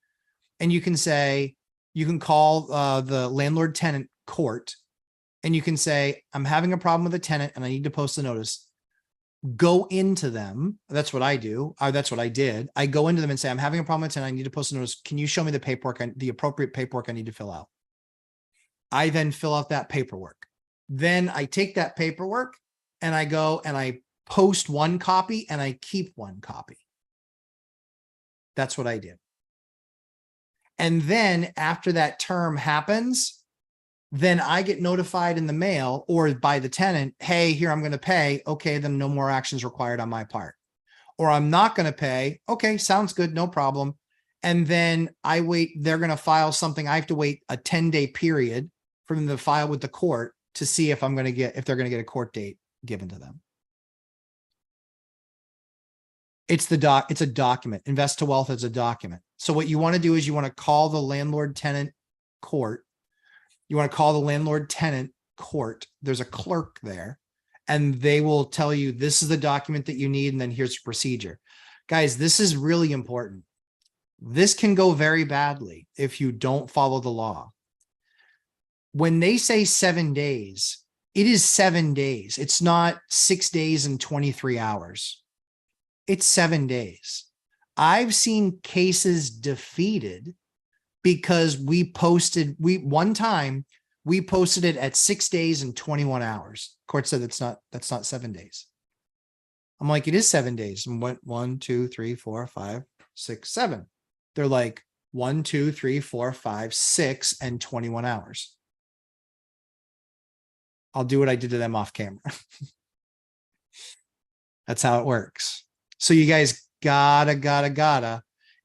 and you can say, you can call the landlord tenant court and you can say, I'm having a problem with a tenant and I need to post a notice. Go into them. That's what I do. That's what I did. I go into them and say, I'm having a problem with a tenant. I need to post a notice. Can you show me the paperwork, the appropriate paperwork I need to fill out? I then fill out that paperwork. Then I take that paperwork and I go and I post one copy and I keep one copy. That's what I did. And then after that term happens, then I get notified in the mail or by the tenant, hey, here, I'm going to pay. Okay, then no more actions required on my part. Or I'm not going to pay. Okay, sounds good. No problem. And then I wait. They're going to file something. I have to wait a 10-day period for them to file with the court to see if they're going to get a court date given to them. It's a document. Invest to Wealth is a document. So what you want to do is you want to call the landlord tenant court. You want to call the landlord tenant court. There's a clerk there and they will tell you, this is the document that you need. And then here's the procedure. Guys, this is really important. This can go very badly if you don't follow the law. When they say 7 days, it is 7 days. It's not 6 days and 23 hours. It's 7 days. I've seen cases defeated because one time we posted it at 6 days and 21 hours. Court said that's not 7 days. I'm like, it is 7 days. And went 1, 2, 3, 4, 5, 6, 7. They're like 1, 2, 3, 4, 5, 6, and 21 hours. I'll do what I did to them off camera. That's how it works. So you guys gotta.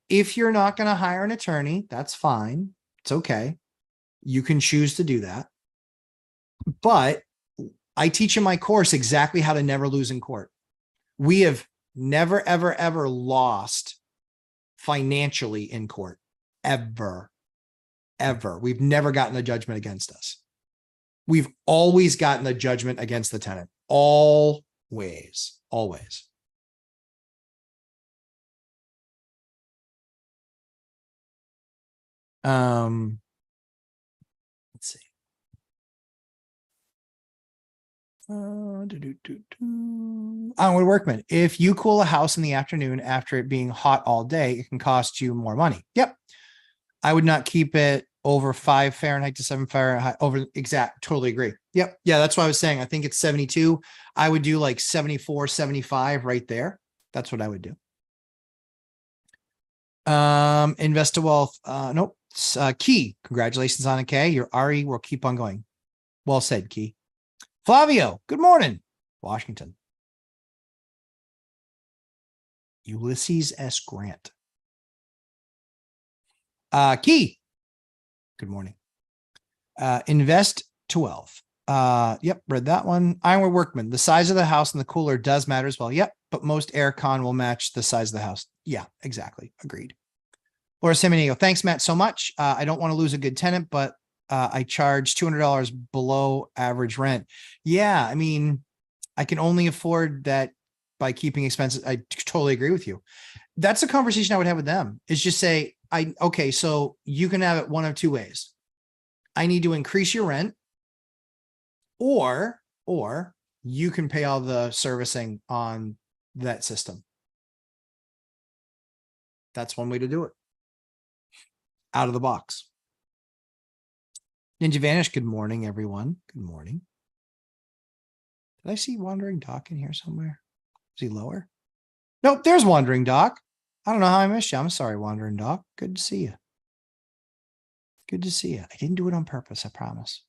If you're not going to hire an attorney, that's fine. It's okay. You can choose to do that. But I teach in my course exactly how to never lose in court. We have never, ever, ever lost financially in court. Ever. We've never gotten a judgment against us. We've always gotten a judgment against the tenant. Always. Let's see. Onward Workman. If you cool a house in the afternoon after it being hot all day, it can cost you more money. Yep. I would not keep it over 5 Fahrenheit to 7 Fahrenheit totally agree. Yep. Yeah. That's what I was saying. I think it's 72. I would do like 74, 75 right there. That's what I would do. Invest to Wealth. Nope. Key. Congratulations on a K. Your RE will keep on going. Well said, Key. Flavio. Good morning. Washington. Ulysses S. Grant. Key. Good morning. Invest to Wealth. Yep, read that one. Ironwood Workman. The size of the house and the cooler does matter as well. Yep, but most aircon will match the size of the house. Yeah, exactly. Agreed. Laura Semenigo. Thanks, Matt, so much. I don't want to lose a good tenant, but I charge $200 below average rent. Yeah, I mean, I can only afford that by keeping expenses. I totally agree with you. That's a conversation I would have with them, is just say, okay, so you can have it one of two ways. I need to increase your rent, or you can pay all the servicing on that system. That's one way to do it. out of the box. Ninja Vanish, good morning, everyone. Good morning. Did I see Wandering Doc in here somewhere? Is he lower? Nope, there's Wandering Doc. I don't know how I missed you. I'm sorry, Wandering Doc. Good to see you. Good to see you. I didn't do it on purpose, I promise.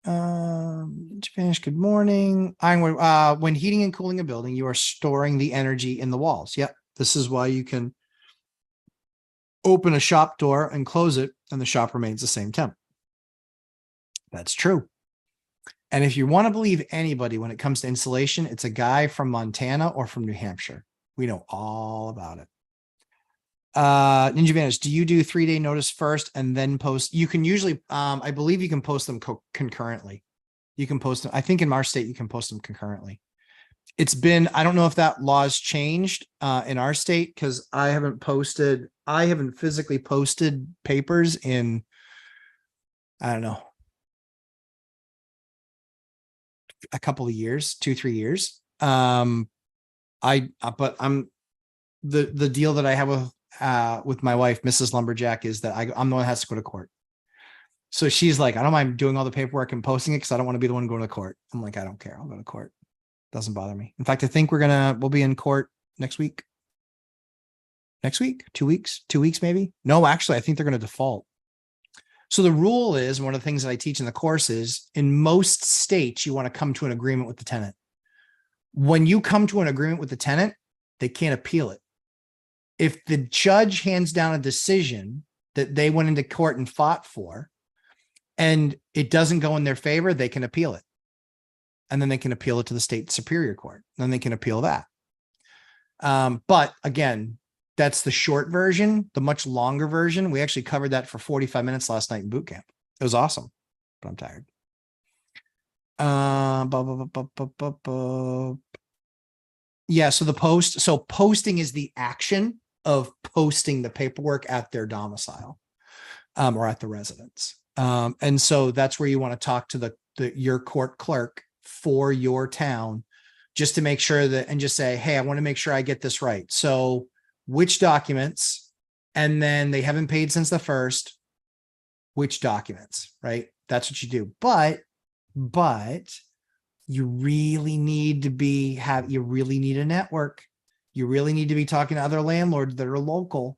Spanish, good morning. When heating and cooling a building, you are storing the energy in the walls. Yep. This is why you can open a shop door and close it, and the shop remains the same temp. That's true. And if you want to believe anybody when it comes to insulation, it's a guy from Montana or from New Hampshire. We know all about it. Ninja Vanish, do you do 3-day notice first and then post? You can usually, I believe you can post them concurrently. You can post them. I think in our state, you can post them concurrently. It's been, I don't know if that law's changed in our state, because I haven't physically posted papers in, I don't know, a couple of years, 2-3 years. But I'm the deal that I have with my wife, Mrs. Lumberjack, is that I'm the one that has to go to court. So she's like, I don't mind doing all the paperwork and posting it because I don't want to be the one going to court. I'm like, I don't care. I'll go to court. Doesn't bother me. In fact, I think we'll be in court next week. Next week, 2 weeks, 2 weeks, maybe. No, actually, I think they're going to default. So the rule is, one of the things that I teach in the course is, in most states, you want to come to an agreement with the tenant. When you come to an agreement with the tenant, they can't appeal it. If the judge hands down a decision that they went into court and fought for, and it doesn't go in their favor, they can appeal it. And then they can appeal it to the state superior court. Then they can appeal that. But again, that's the short version. The much longer version, we actually covered that for 45 minutes last night in boot camp. It was awesome, but I'm tired. Yeah, so posting is the action of posting the paperwork at their domicile or at the residence. And so that's where you want to talk to your court clerk for your town, just to make sure that, and just say, hey, I want to make sure I get this right. So which documents, and then they haven't paid since the first, which documents, right? That's what you do. But you really need to you really need a network. You really need to be talking to other landlords that are local,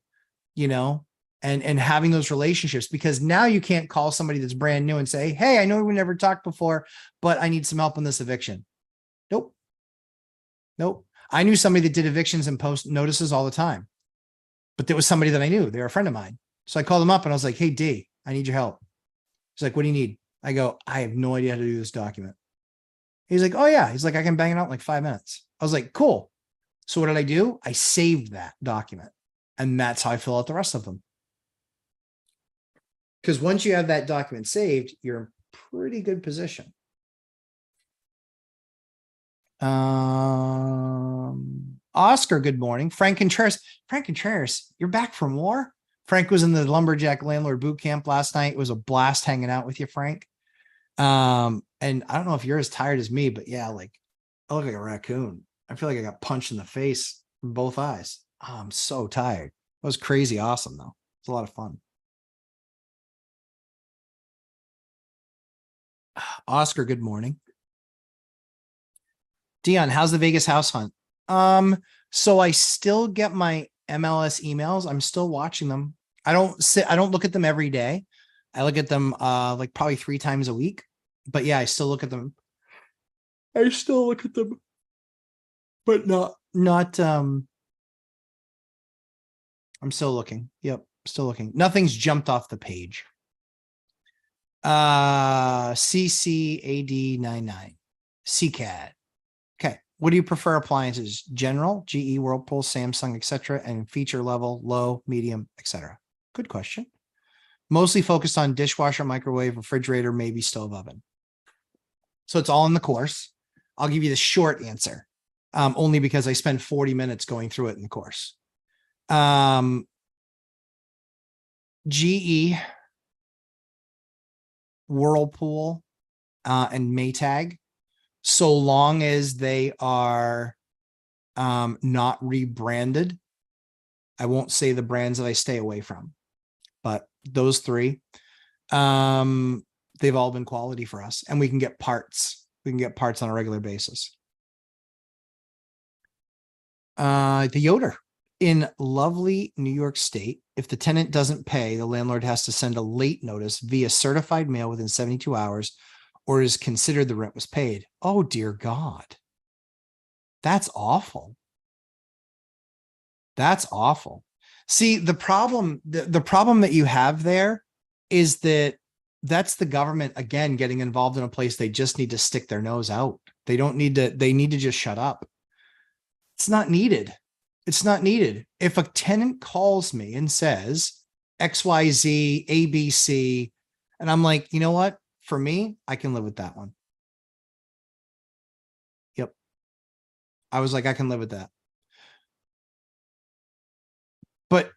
and having those relationships, because now you can't call somebody that's brand new and say, hey, I know we never talked before, but I need some help on this eviction. Nope. I knew somebody that did evictions and post notices all the time, but there was somebody that I knew. They were a friend of mine. So I called them up and I was like, hey, D, I need your help. He's like, what do you need? I go, I have no idea how to do this document. He's like, oh yeah. He's like, I can bang it out in like 5 minutes. I was like, cool. So what did I do? I saved that document, and that's how I fill out the rest of them. Because once you have that document saved, you're in pretty good position. Oscar, good morning. Frank Contreras, you're back from war? Frank was in the Lumberjack Landlord boot camp last night. It was a blast hanging out with you, Frank. And I don't know if you're as tired as me, but yeah, like I look like a raccoon. I feel like I got punched in the face from both eyes. Oh, I'm so tired. It was crazy awesome though. It was a lot of fun. Oscar, good morning. Dion, how's the Vegas house hunt? So I still get my MLS emails. I'm still watching them. I don't look at them every day. I look at them like probably 3 times a week. But yeah, I still look at them. But not I'm still looking. Yep, still looking. Nothing's jumped off the page. CCAD99. CCAD. Okay. What do you prefer appliances? General, GE, Whirlpool, Samsung, etc., and feature level, low, medium, etc. Good question. Mostly focused on dishwasher, microwave, refrigerator, maybe stove, oven. So it's all in the course. I'll give you the short answer, only because I spend 40 minutes going through it in the course. GE, Whirlpool, and Maytag, so long as they are not rebranded I won't say the brands that I stay away from, but those three, they've all been quality for us, and we can get parts. We can get parts on a regular basis. The Yoder. In lovely New York State, if the tenant doesn't pay, the landlord has to send a late notice via certified mail within 72 hours, or is considered the rent was paid. Oh, dear God. That's awful. That's awful. See, the problem that you have there is that that's the government, again, getting involved in a place they just need to stick their nose out. They need to just shut up. It's not needed. It's not needed. If a tenant calls me and says XYZ, ABC, and I'm like, you know what? For me, I can live with that one. Yep. I was like, I can live with that. But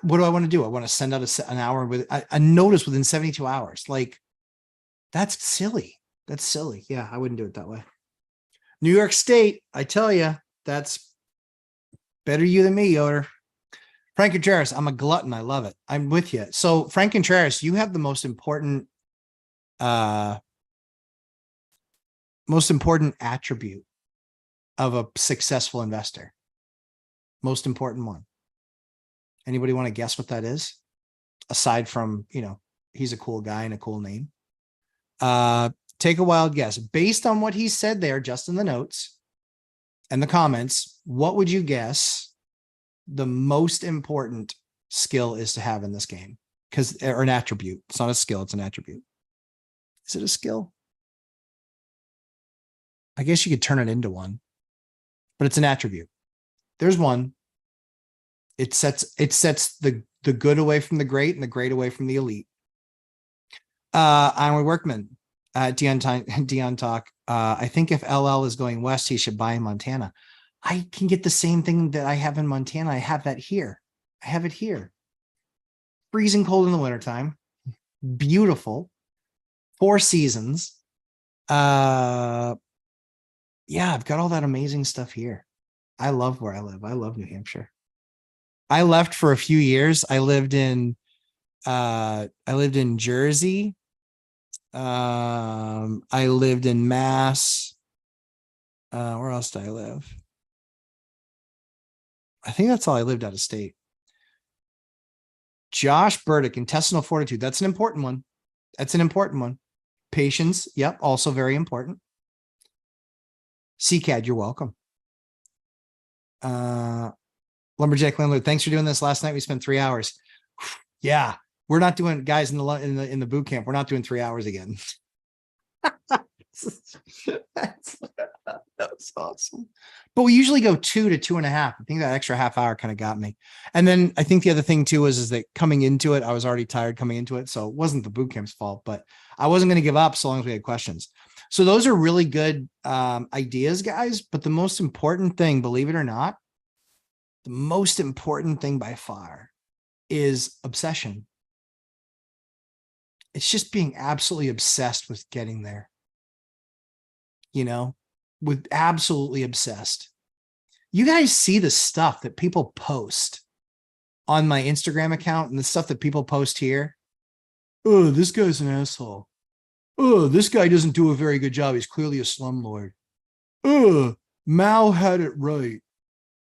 what do I want to do? I want to send out an hour with a notice within 72 hours. Like, that's silly. That's silly. Yeah, I wouldn't do it that way. New York State, I tell you, that's better you than me, Yoder. Frank Contreras, I'm a glutton. I love it. I'm with you. So, Frank Contreras, you have the most important attribute of a successful investor. Most important one. Anybody want to guess what that is? Aside from, he's a cool guy and a cool name. Take a wild guess. Based on what he said there, just in the notes and the comments, what would you guess the most important skill is to have in this game? Or an attribute. It's not a skill, it's an attribute. Is it a skill? I guess you could turn it into one, but it's an attribute. There's one. It sets the good away from the great and the great away from the elite. Onward Workman, Dion Talk. I think if LL is going west, he should buy in Montana. I can get the same thing that I have in Montana. I have that here. I have it here. Freezing cold in the wintertime. Beautiful. 4 seasons. Yeah, I've got all that amazing stuff here. I love where I live. I love New Hampshire. I left for a few years. I lived in Jersey. I lived in Mass. Where else did I live? I think that's all I lived out of state. Josh Burdick, intestinal fortitude. That's an important one. That's an important one. Patience. Yep. Also very important. CCAD, you're welcome. Lumberjack Landlord, thanks for doing this. Last night we spent 3 hours. Yeah, we're not doing, guys, in the boot camp. We're not doing 3 hours again. That's awesome. But we usually go 2 to 2.5. I think that extra half hour kind of got me. And then I think the other thing too is that coming into it, I was already tired coming into it, so it wasn't the boot camp's fault. But I wasn't going to give up so long as we had questions. So those are really good ideas, guys. But the most important thing, believe it or not, the most important thing by far is obsession. It's just being absolutely obsessed with getting there. With absolutely obsessed. You guys see the stuff that people post on my Instagram account and the stuff that people post here. Oh, this guy's an asshole. Oh, this guy doesn't do a very good job. He's clearly a slumlord. Oh, Mao had it right.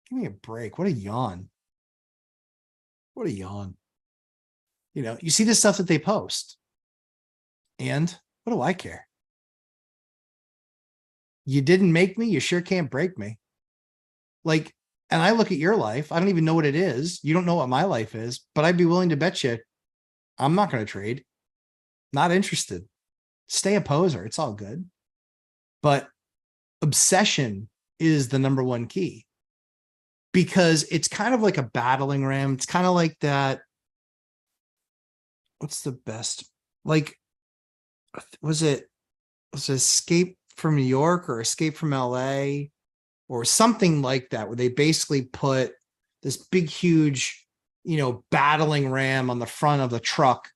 Give me a break. What a yawn. What a yawn. You see the stuff that they post. And what do I care? You didn't make me. You sure can't break me. And I look at your life. I don't even know what it is. You don't know what my life is, but I'd be willing to bet you I'm not going to trade. Not interested. Stay a poser. It's all good. But obsession is the number one key, because it's kind of like a battling ram. It's kind of like that. What's the best? Was it Escape from New York or Escape from LA or something like that, where they basically put this big, huge, battling ram on the front of the truck.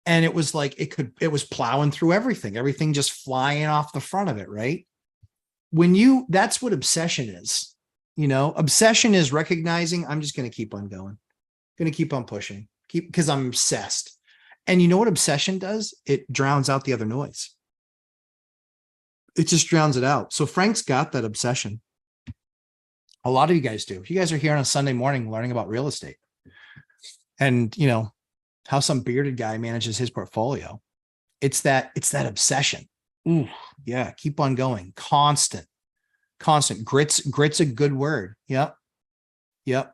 And it was like, it was plowing through everything just flying off the front of it. Right. That's what obsession is. Obsession is recognizing I'm just going to keep on going, going to keep on pushing, because I'm obsessed. And you know what obsession does? It drowns out the other noise. It just drowns it out. So Frank's got that obsession. A lot of you guys do. You guys are here on a Sunday morning learning about real estate and, how some bearded guy manages his portfolio. It's that obsession. Ooh, yeah. Keep on going. Constant. Grit's a good word. Yep.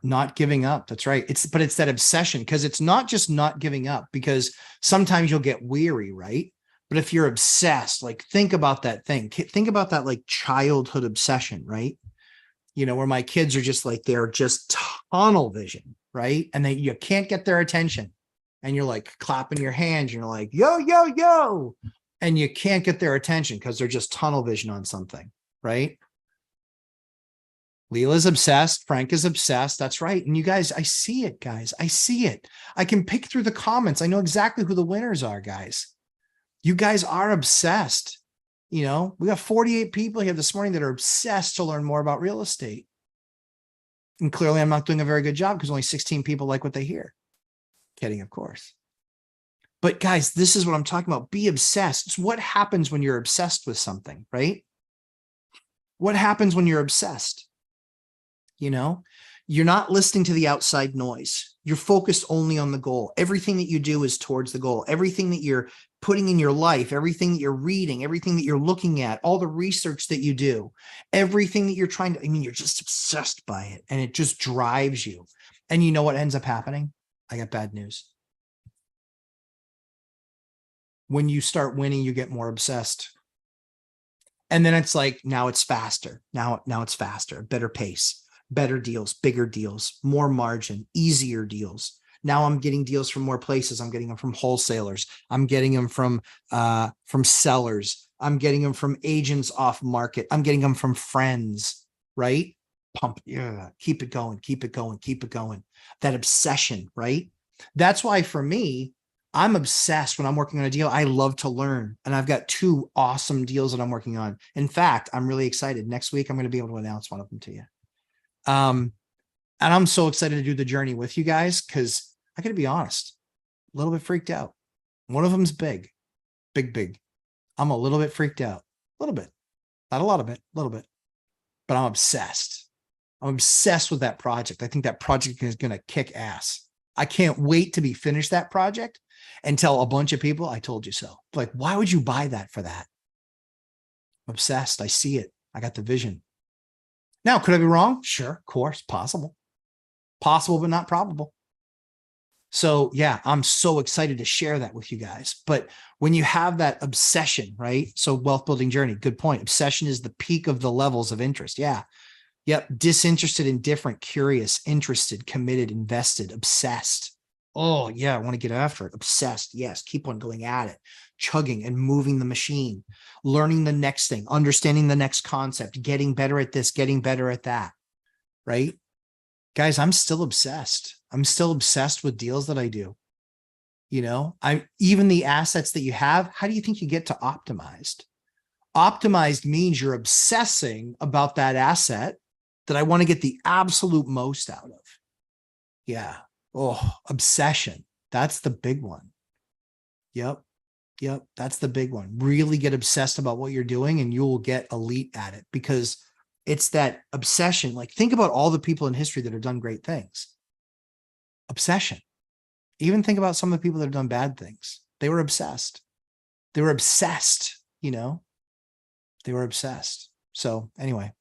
Not giving up. That's right. But it's that obsession, because it's not just not giving up, because sometimes you'll get weary, right? But if you're obsessed, like think about that thing. Think about that like childhood obsession, right? Where my kids are just like, they're just tunnel vision, right? And you can't get their attention. And you're like clapping your hands, and you're like, yo, yo, yo. And you can't get their attention because they're just tunnel vision on something, right? Leela's obsessed. Frank is obsessed. That's right. And you guys, I see it, guys. I see it. I can pick through the comments. I know exactly who the winners are, guys. You guys are obsessed. We got 48 people here this morning that are obsessed to learn more about real estate. And clearly I'm not doing a very good job because only 16 people like what they hear. Kidding, of course. But guys, this is what I'm talking about. Be obsessed. It's what happens when you're obsessed with something, right? What happens when you're obsessed? You're not listening to the outside noise. You're focused only on the goal. Everything that you do is towards the goal. Everything that you're putting in your life, everything that you're reading, everything that you're looking at, all the research that you do, everything that you're trying to, you're just obsessed by it, and it just drives you. And you know what ends up happening? I got bad news. When you start winning, you get more obsessed. And then it's like, now it's faster. Now it's faster, better pace, better deals, bigger deals, more margin, easier deals. Now I'm getting deals from more places. I'm getting them from wholesalers. I'm getting them from sellers. I'm getting them from agents off market. I'm getting them from friends, right? Pump. Yeah. Keep it going. Keep it going. Keep it going. That obsession, right? That's why for me, I'm obsessed when I'm working on a deal. I love to learn. And I've got 2 awesome deals that I'm working on. In fact, I'm really excited. Next week, I'm going to be able to announce one of them to you. And I'm so excited to do the journey with you guys, because I got to be honest, a little bit freaked out. One of them's big. I'm a little bit freaked out. A little bit. Not a lot of it, a little bit. But I'm obsessed. I'm obsessed with that project. I think that project is going to kick ass. I can't wait to be finished that project and tell a bunch of people, I told you so. Like, why would you buy that for that? I'm obsessed. I see it. I got the vision. Now, could I be wrong? Sure, of course, possible, but not probable. So yeah, I'm so excited to share that with you guys. But when you have that obsession, right? So wealth building journey, good point. Obsession is the peak of the levels of interest. Yeah. Yep. Disinterested, indifferent, curious, interested, committed, invested, obsessed. Oh yeah. I want to get after it. Obsessed. Yes. Keep on going at it, chugging and moving the machine, learning the next thing, understanding the next concept, getting better at this, getting better at that. Right? Guys, I'm still obsessed. I'm still obsessed with deals that I do. Even the assets that you have, how do you think you get to optimized? Optimized means you're obsessing about that asset that I want to get the absolute most out of. Yeah. Oh, obsession. That's the big one. Yep. That's the big one. Really get obsessed about what you're doing, and you will get elite at it, because it's that obsession. Like, think about all the people in history that have done great things. Obsession. Even think about some of the people that have done bad things. They were obsessed. They were obsessed, They were obsessed. So anyway,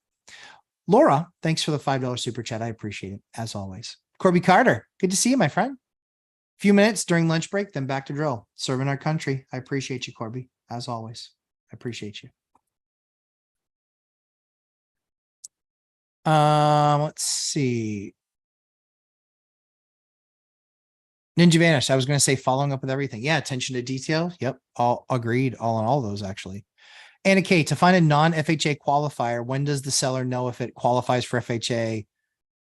Laura, thanks for the $5 super chat. I appreciate it, as always. Corby Carter, good to see you, my friend. Few minutes during lunch break, then back to drill. Serving our country. I appreciate you, Corby, as always. I appreciate you. Let's see. Ninja Vanish. I was going to say following up with everything. Yeah, attention to detail. Yep, all agreed. All on all those, actually. Anna K, to find a non-FHA qualifier, when does the seller know if it qualifies for FHA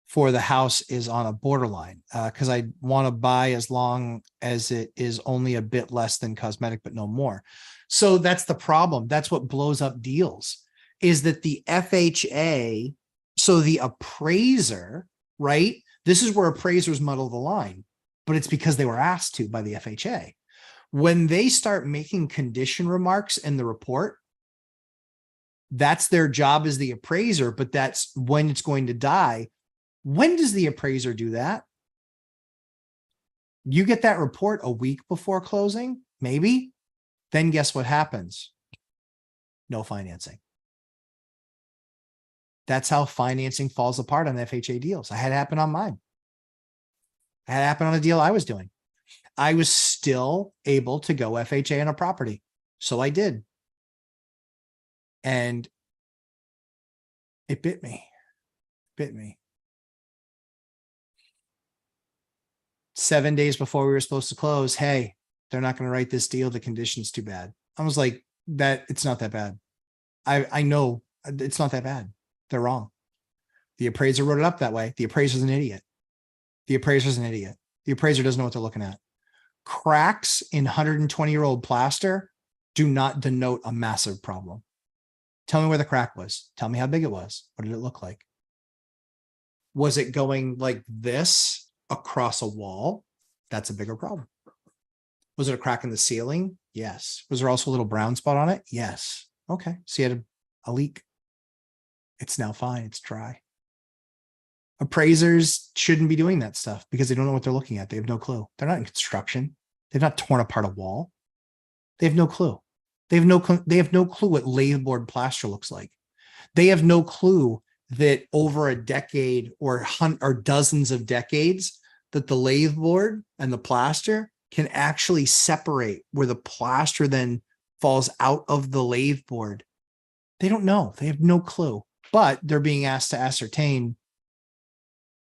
for the house is on a borderline? Because I want to buy as long as it is only a bit less than cosmetic, but no more. So that's the problem. That's what blows up deals, is that the FHA So the appraiser, right? This is where appraisers muddle the line, but it's because they were asked to by the FHA. When they start making condition remarks in the report, that's their job as the appraiser, but that's when it's going to die. When does the appraiser do that? You get that report a week before closing, maybe. Then guess what happens? No financing. That's how financing falls apart on FHA deals. I had it happen on mine. I had it happen on a deal I was doing. I was still able to go FHA on a property. So I did. And it bit me. 7 days before we were supposed to close, hey, they're not going to write this deal. The condition's too bad. I was like, it's not that bad. I know it's not that bad. They're wrong. The appraiser wrote it up that way. The appraiser's an idiot. The appraiser doesn't know what they're looking at. Cracks in 120-year-old plaster do not denote a massive problem. Tell me where the crack was. Tell me how big it was. What did it look like? Was it going like this across a wall? That's a bigger problem. Was it a crack in the ceiling? Yes. Was there also a little brown spot on it? Yes. Okay. So you had a leak. It's now fine. It's dry. Appraisers shouldn't be doing that stuff because they don't know what they're looking at. They have no clue. They're not in construction. They've not torn apart a wall. They have no clue. They have no clue what lathe board plaster looks like. They have no clue that over a decade or dozens of decades that the lathe board and the plaster can actually separate where the plaster then falls out of the lathe board. They don't know. They have no clue, but they're being asked to ascertain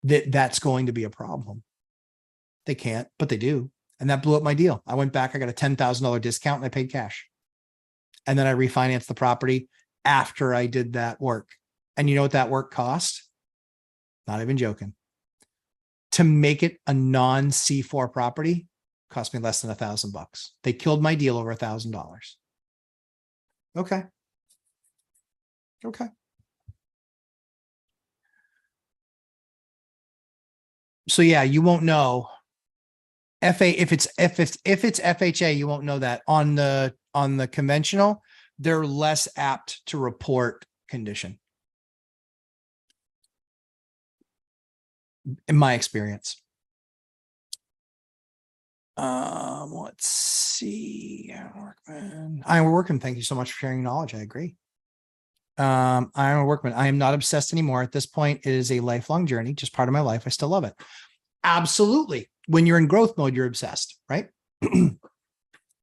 that that's going to be a problem. They can't, but they do. And that blew up my deal. I went back, I got a $10,000 discount and I paid cash. And then I refinanced the property after I did that work. And you know what that work cost? Not even joking. To make it a non-C4 property cost me less than $1,000. They killed my deal over $1,000. Okay. Okay. So yeah, you won't know if it's FHA, you won't know that. On the conventional, they're less apt to report condition. In my experience. Let's see. Iron Workman, thank you so much for sharing your knowledge. I agree. Iron Workman, I am not obsessed anymore. At this point, it is a lifelong journey, just part of my life. I still love it. Absolutely. When you're in growth mode, you're obsessed, right?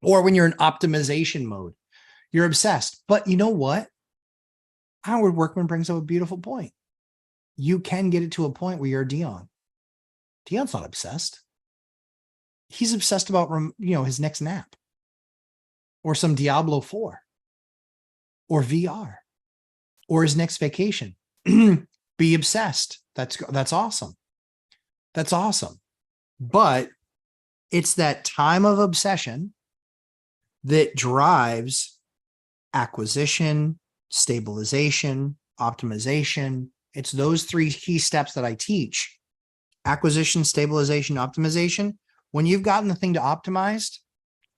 Or when you're in optimization mode, you're obsessed. But you know what? Howard Workman brings up a beautiful point. You can get it to a point where you're Dion. Dion's not obsessed. He's obsessed about, his next nap or some Diablo 4 or VR or his next vacation. Be obsessed. That's awesome. That's awesome. But it's that time of obsession that drives acquisition, stabilization, optimization. It's those three key steps that I teach: acquisition, stabilization, optimization. When you've gotten the thing to optimized,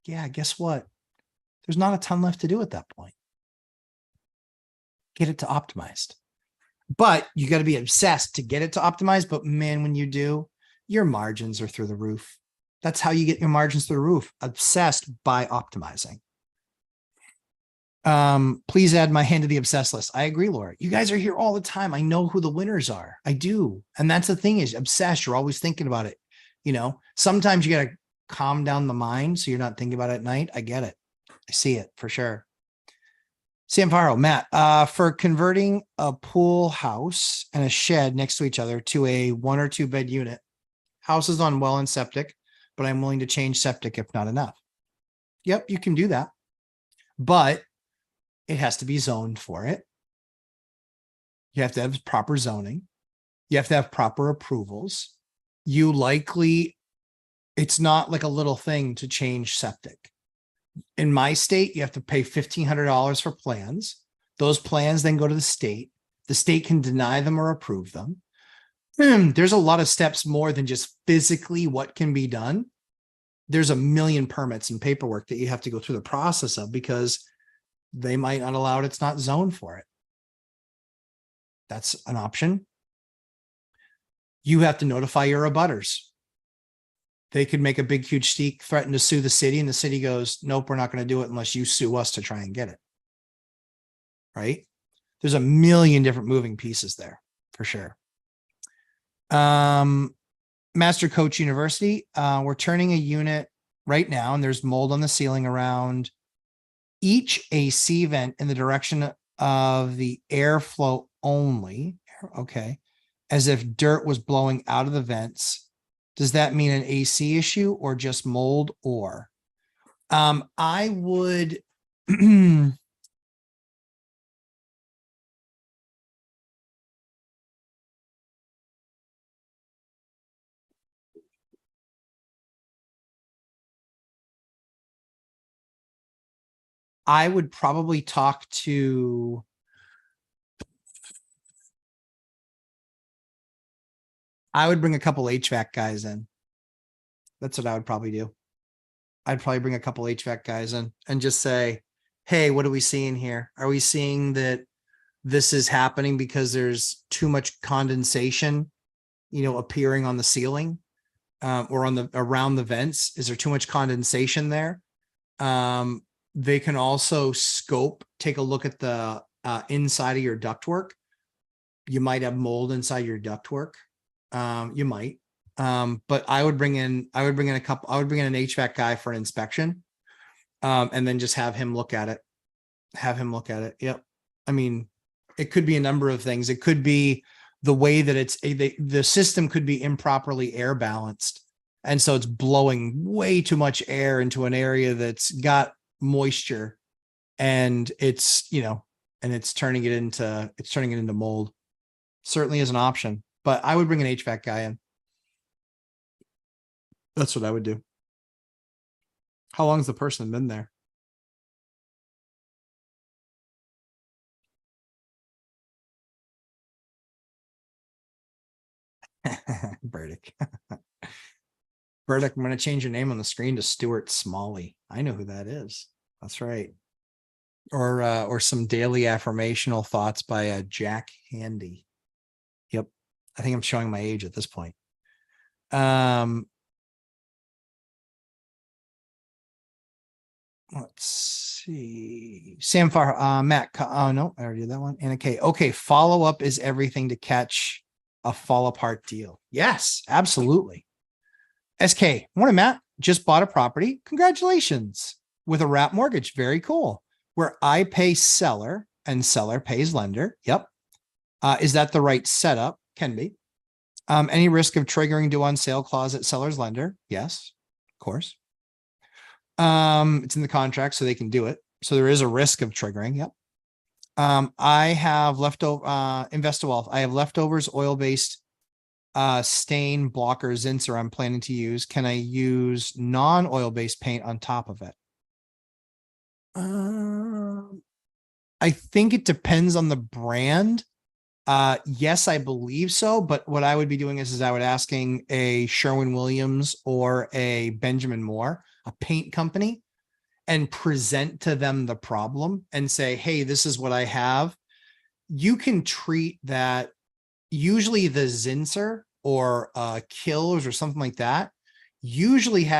yeah, guess what? There's not a ton left to do at that point. Get it to optimized. But you got to be obsessed to get it to optimize. But man, when you do, your margins are through the roof. That's how you get your margins through the roof. Obsessed by optimizing. Please add my hand to the obsessed list. I agree, Laura. You guys are here all the time. I know who the winners are. I do. And that's the thing is obsessed. You're always thinking about it. Sometimes you got to calm down the mind so you're not thinking about it at night. I get it. I see it for sure. Sam Faro, Matt, for converting a pool house and a shed next to each other to a 1 or 2 bed unit, house is on well and septic, but I'm willing to change septic if not enough. Yep, you can do that, but it has to be zoned for it. You have to have proper zoning. You have to have proper approvals. It's not like a little thing to change septic. In my state, you have to pay $1,500 for plans. Those plans then go to the state. The state can deny them or approve them. There's a lot of steps more than just physically what can be done. There's a million permits and paperwork that you have to go through the process of because they might not allow it. It's not zoned for it. That's an option. You have to notify your abutters. They could make a big, huge stink, threaten to sue the city, and the city goes, nope, we're not going to do it unless you sue us to try and get it. Right? There's a million different moving pieces there for sure. Master Coach University, we're turning a unit right now, and there's mold on the ceiling around each AC vent in the direction of the airflow only. Okay. As if dirt was blowing out of the vents. Does that mean an AC issue or just mold? Or I would I would probably talk to I would bring a couple HVAC guys in. That's what I would probably do. I'd probably bring a couple HVAC guys in and just say, hey, what are we seeing here? Are we seeing that this is happening because there's too much condensation, appearing on the ceiling or on the around the vents? Is there too much condensation there? They can also take a look at the inside of your ductwork. You might have mold inside your ductwork. You might. But I would bring in an HVAC guy for an inspection. And then just have him look at it. Yep. I mean, it could be a number of things. It could be the way that the system could be improperly air balanced. And so it's blowing way too much air into an area that's got moisture, and it's turning it into mold. Certainly is an option, but I would bring an HVAC guy in. That's what I would do. How long has the person been there? Burdick. Burdick, I'm going to change your name on the screen to Stuart Smalley. I know who that is. That's right. Or some daily affirmational thoughts by Jack Handy. Yep. I think I'm showing my age at this point. Let's see. Sam Far, Matt. Oh no, I already did that one. Anna K. Okay, follow up is everything to catch a fall apart deal. Yes, absolutely. SK, morning, Matt. Just bought a property. Congratulations. With a wrap mortgage. Very cool. Where I pay seller and seller pays lender. Yep. Is that the right setup? Can be. Any risk of triggering due on sale clause at seller's lender? Yes, of course. It's in the contract, so they can do it. So there is a risk of triggering. Yep. I have leftover InvestWealth. I have leftovers oil-based stain blocker Zinsser I'm planning to use. Can I use non-oil based paint on top of it? I think it depends on the brand. Yes, I believe so. But what I would be doing is I would asking a Sherwin-Williams or a Benjamin Moore, a paint company, and present to them the problem and say, hey, this is what I have. You can treat that. Usually the Zinsser or Kills or something like that usually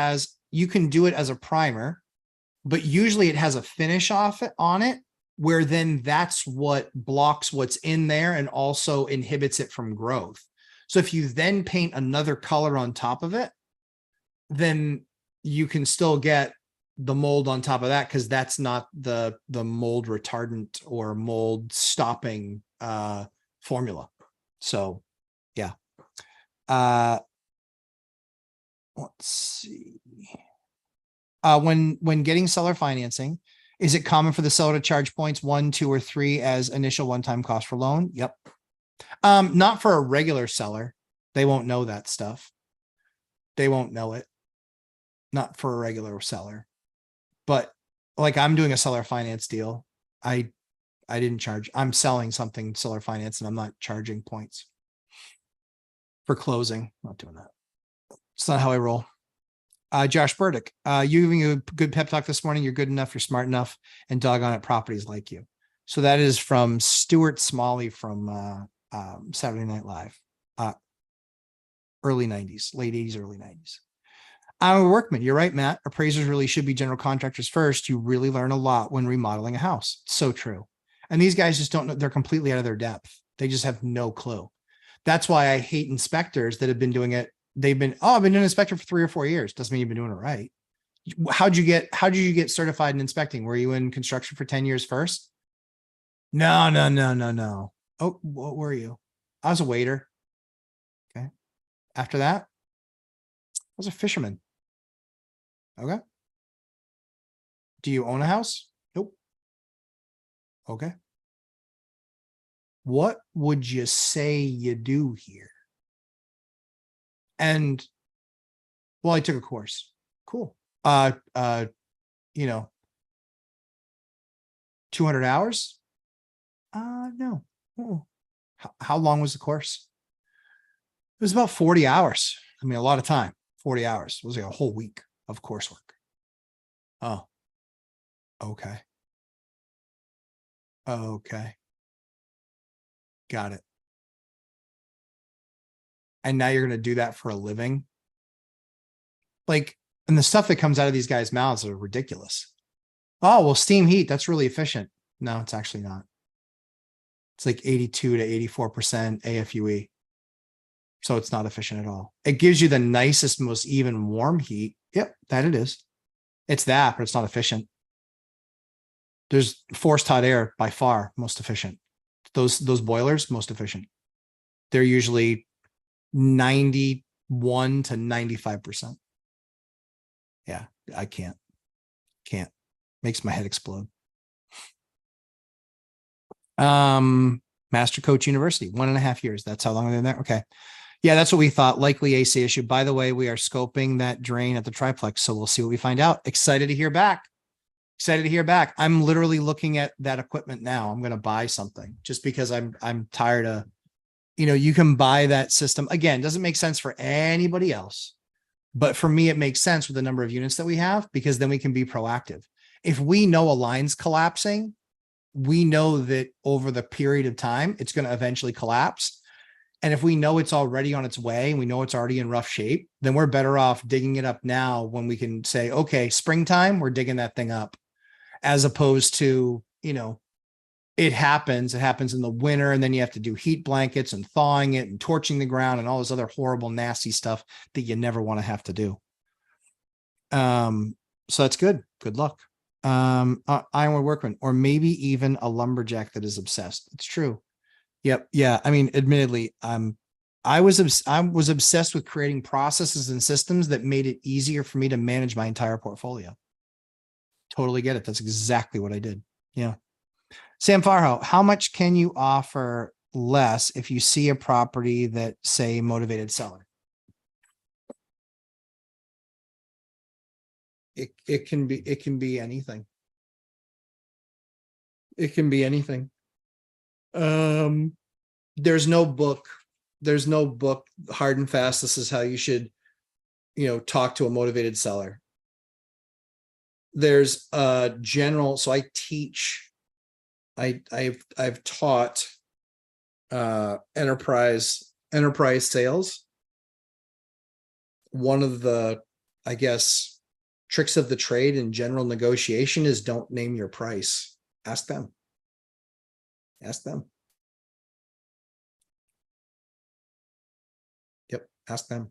you can do it as a primer, but usually it has a finish on it where then that's what blocks what's in there and also inhibits it from growth. So if you then paint another color on top of it, then you can still get the mold on top of that, because that's not the mold retardant or mold stopping formula. So yeah. Let's see. When getting seller financing, is it common for the seller to charge points 1, 2, or 3 as initial one-time cost for loan? Yep. Not for a regular seller. They won't know that stuff. They won't know it. Not for a regular seller. But like I'm doing a seller finance deal. I I didn't charge. I'm selling something seller finance and I'm not charging points for closing. Not doing that. It's not how I roll. Josh Burdick, you giving a good pep talk this morning. You're good enough. You're smart enough, and doggone it, properties like you. So that is from Stuart Smalley from Saturday Night Live, early 90s, late 80s, early 90s. I'm a workman. You're right, Matt. Appraisers really should be general contractors first. You really learn a lot when remodeling a house. So true. And these guys just don't know. They're completely out of their depth. They just have no clue. That's why I hate inspectors that have been doing it. I've been an inspector for 3 or 4 years. Doesn't mean you've been doing it right. How did you get certified in inspecting? Were you in construction for 10 years first? No. Oh, what were you? I was a waiter. Okay. After that, I was a fisherman. Okay. Do you own a house? Nope. Okay. What would you say you do here? And well, I took a course. Cool. 200 hours? No. Oh. How long was the course? It was about 40 hours. I mean, a lot of time. 40 hours. It was like a whole week of coursework. Oh, okay. Okay. Got it. And now you're going to do that for a living? Like, and the stuff that comes out of these guys' mouths are ridiculous. Oh, well, steam heat, that's really efficient. No, it's actually not. It's like 82 to 84% AFUE. So it's not efficient at all. It gives you the nicest, most even warm heat. Yep, that it is. It's that, but it's not efficient. There's forced hot air by far most efficient. Those boilers, most efficient. They're usually 91 to 95%. Yeah, I can't. Makes my head explode. Master Coach University, 1.5 years. That's how long they're there. Okay. Yeah, that's what we thought. Likely AC issue. By the way, we are scoping that drain at the triplex, so we'll see what we find out. Excited to hear back. I'm literally looking at that equipment now. I'm going to buy something just because I'm tired of, you can buy that system. Again, doesn't make sense for anybody else. But for me, it makes sense with the number of units that we have, because then we can be proactive. If we know a line's collapsing, we know that over the period of time, it's going to eventually collapse. And if we know it's already on its way and we know it's already in rough shape, then we're better off digging it up now when we can say, okay, springtime, we're digging that thing up, as opposed to, it happens in the winter, and then you have to do heat blankets and thawing it and torching the ground and all this other horrible, nasty stuff that you never want to have to do. So that's good. Good luck. Ironwood workman, or maybe even a lumberjack that is obsessed. It's true. Yep. Yeah. I mean, admittedly, I was obsessed with creating processes and systems that made it easier for me to manage my entire portfolio. Totally get it. That's exactly what I did. Yeah. Sam Farho, how much can you offer less if you see a property that, say, motivated seller? It can be anything. It can be anything. There's no book hard and fast. This is how you should, talk to a motivated seller. There's a general, so I've taught enterprise sales. One of the, I guess, tricks of the trade in general negotiation is don't name your price. Ask them. Yep. Ask them.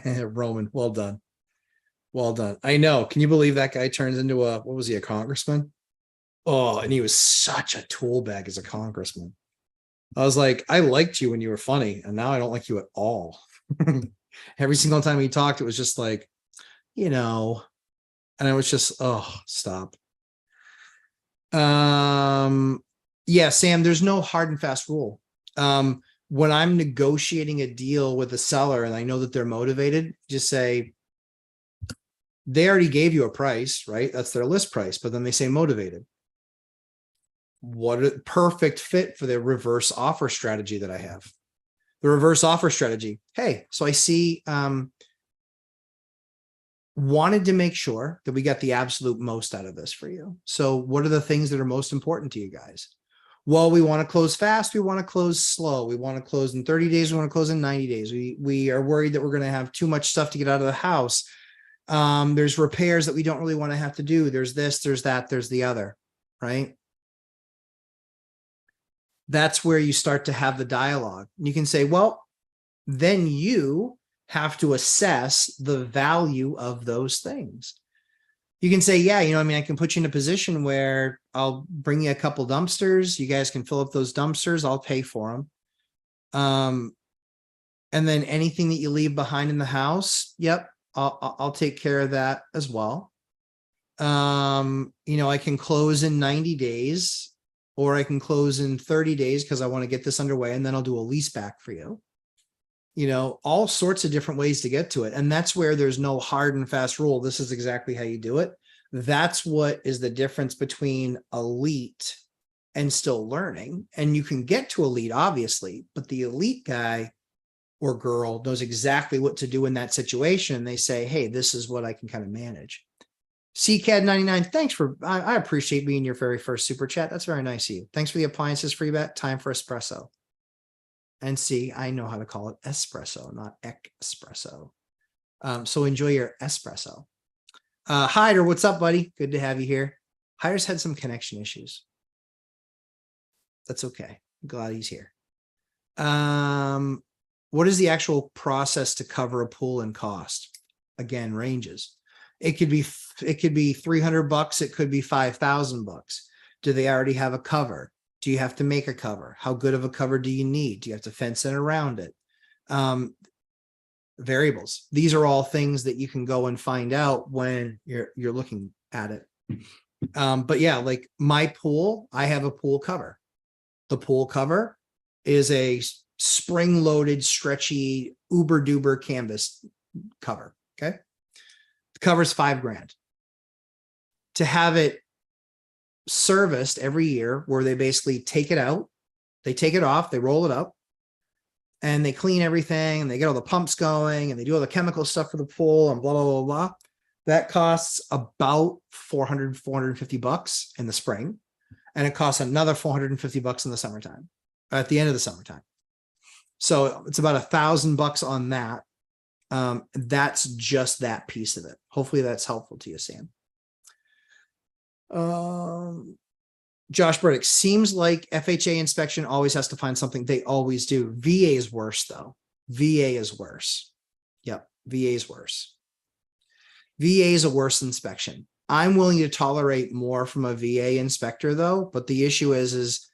Roman, well done. I know. Can you believe that guy turns into what was he, a congressman? Oh, and he was such a tool bag as a congressman. I was like, I liked you when you were funny, and now I don't like you at all. Every single time he talked, it was just like, and I was just, oh, stop. Yeah, Sam, there's no hard and fast rule. When I'm negotiating a deal with a seller and I know that they're motivated, just say, They already gave you a price, right? That's their list price, but then they say motivated. What a perfect fit for the reverse offer strategy that I have. The reverse offer strategy. Hey, so I see, wanted to make sure that we got the absolute most out of this for you. So what are the things that are most important to you guys? Well, we want to close fast. We want to close slow. We want to close in 30 days. We want to close in 90 days. We are worried that we're going to have too much stuff to get out of the house. There's repairs that we don't really want to have to do. There's this, there's that, there's the other, right? That's where you start to have the dialogue. You can say, well, then you have to assess the value of those things. You can say, yeah, you know, I mean, I can put you in a position where I'll bring you a couple dumpsters. You guys can fill up those dumpsters. I'll pay for them. And then anything that you leave behind in the house, yep, I'll take care of that as well. You know, I can close in 90 days, or I can close in 30 days because I want to get this underway, and then I'll do a lease back for you. You know, all sorts of different ways to get to it. And that's where there's no hard and fast rule. This is exactly how you do it. That's what is the difference between elite and still learning. And you can get to elite, obviously, but the elite guy or girl knows exactly what to do in that situation. They say, hey, this is what I can kind of manage. CCAD99, thanks for, I appreciate being your very first super chat. That's very nice of you. Thanks for the appliances free bet. Time for espresso. And see, I know how to call it espresso, not espresso. So enjoy your espresso. Hyder, what's up, buddy? Good to have you here. Hyder's had some connection issues. That's okay. I'm glad he's here. What is the actual process to cover a pool and cost? Again, ranges. It could be $300. It could be $5,000. Do they already have a cover? Do you have to make a cover? How good of a cover do you need? Do you have to fence it around it? Variables. These are all things that you can go and find out when you're looking at it. But yeah, like my pool, I have a pool cover. The pool cover is a spring-loaded, stretchy, uber-duber canvas cover. Okay, the cover's $5,000. To have it serviced every year, where they basically take it out, they take it off, they roll it up, and they clean everything, and they get all the pumps going, and they do all the chemical stuff for the pool, and blah, blah, blah, blah. That costs about $450 in the spring, and it costs another $450 in the summertime, at the end of the summertime. So it's about $1,000 on that. That's just that piece of it. Hopefully that's helpful to you, Sam. Josh Burdick, seems like FHA inspection always has to find something. They always do. VA is worse, though. VA is worse. Yep, VA is worse. VA is a worse inspection. I'm willing to tolerate more from a VA inspector, though, but the issue is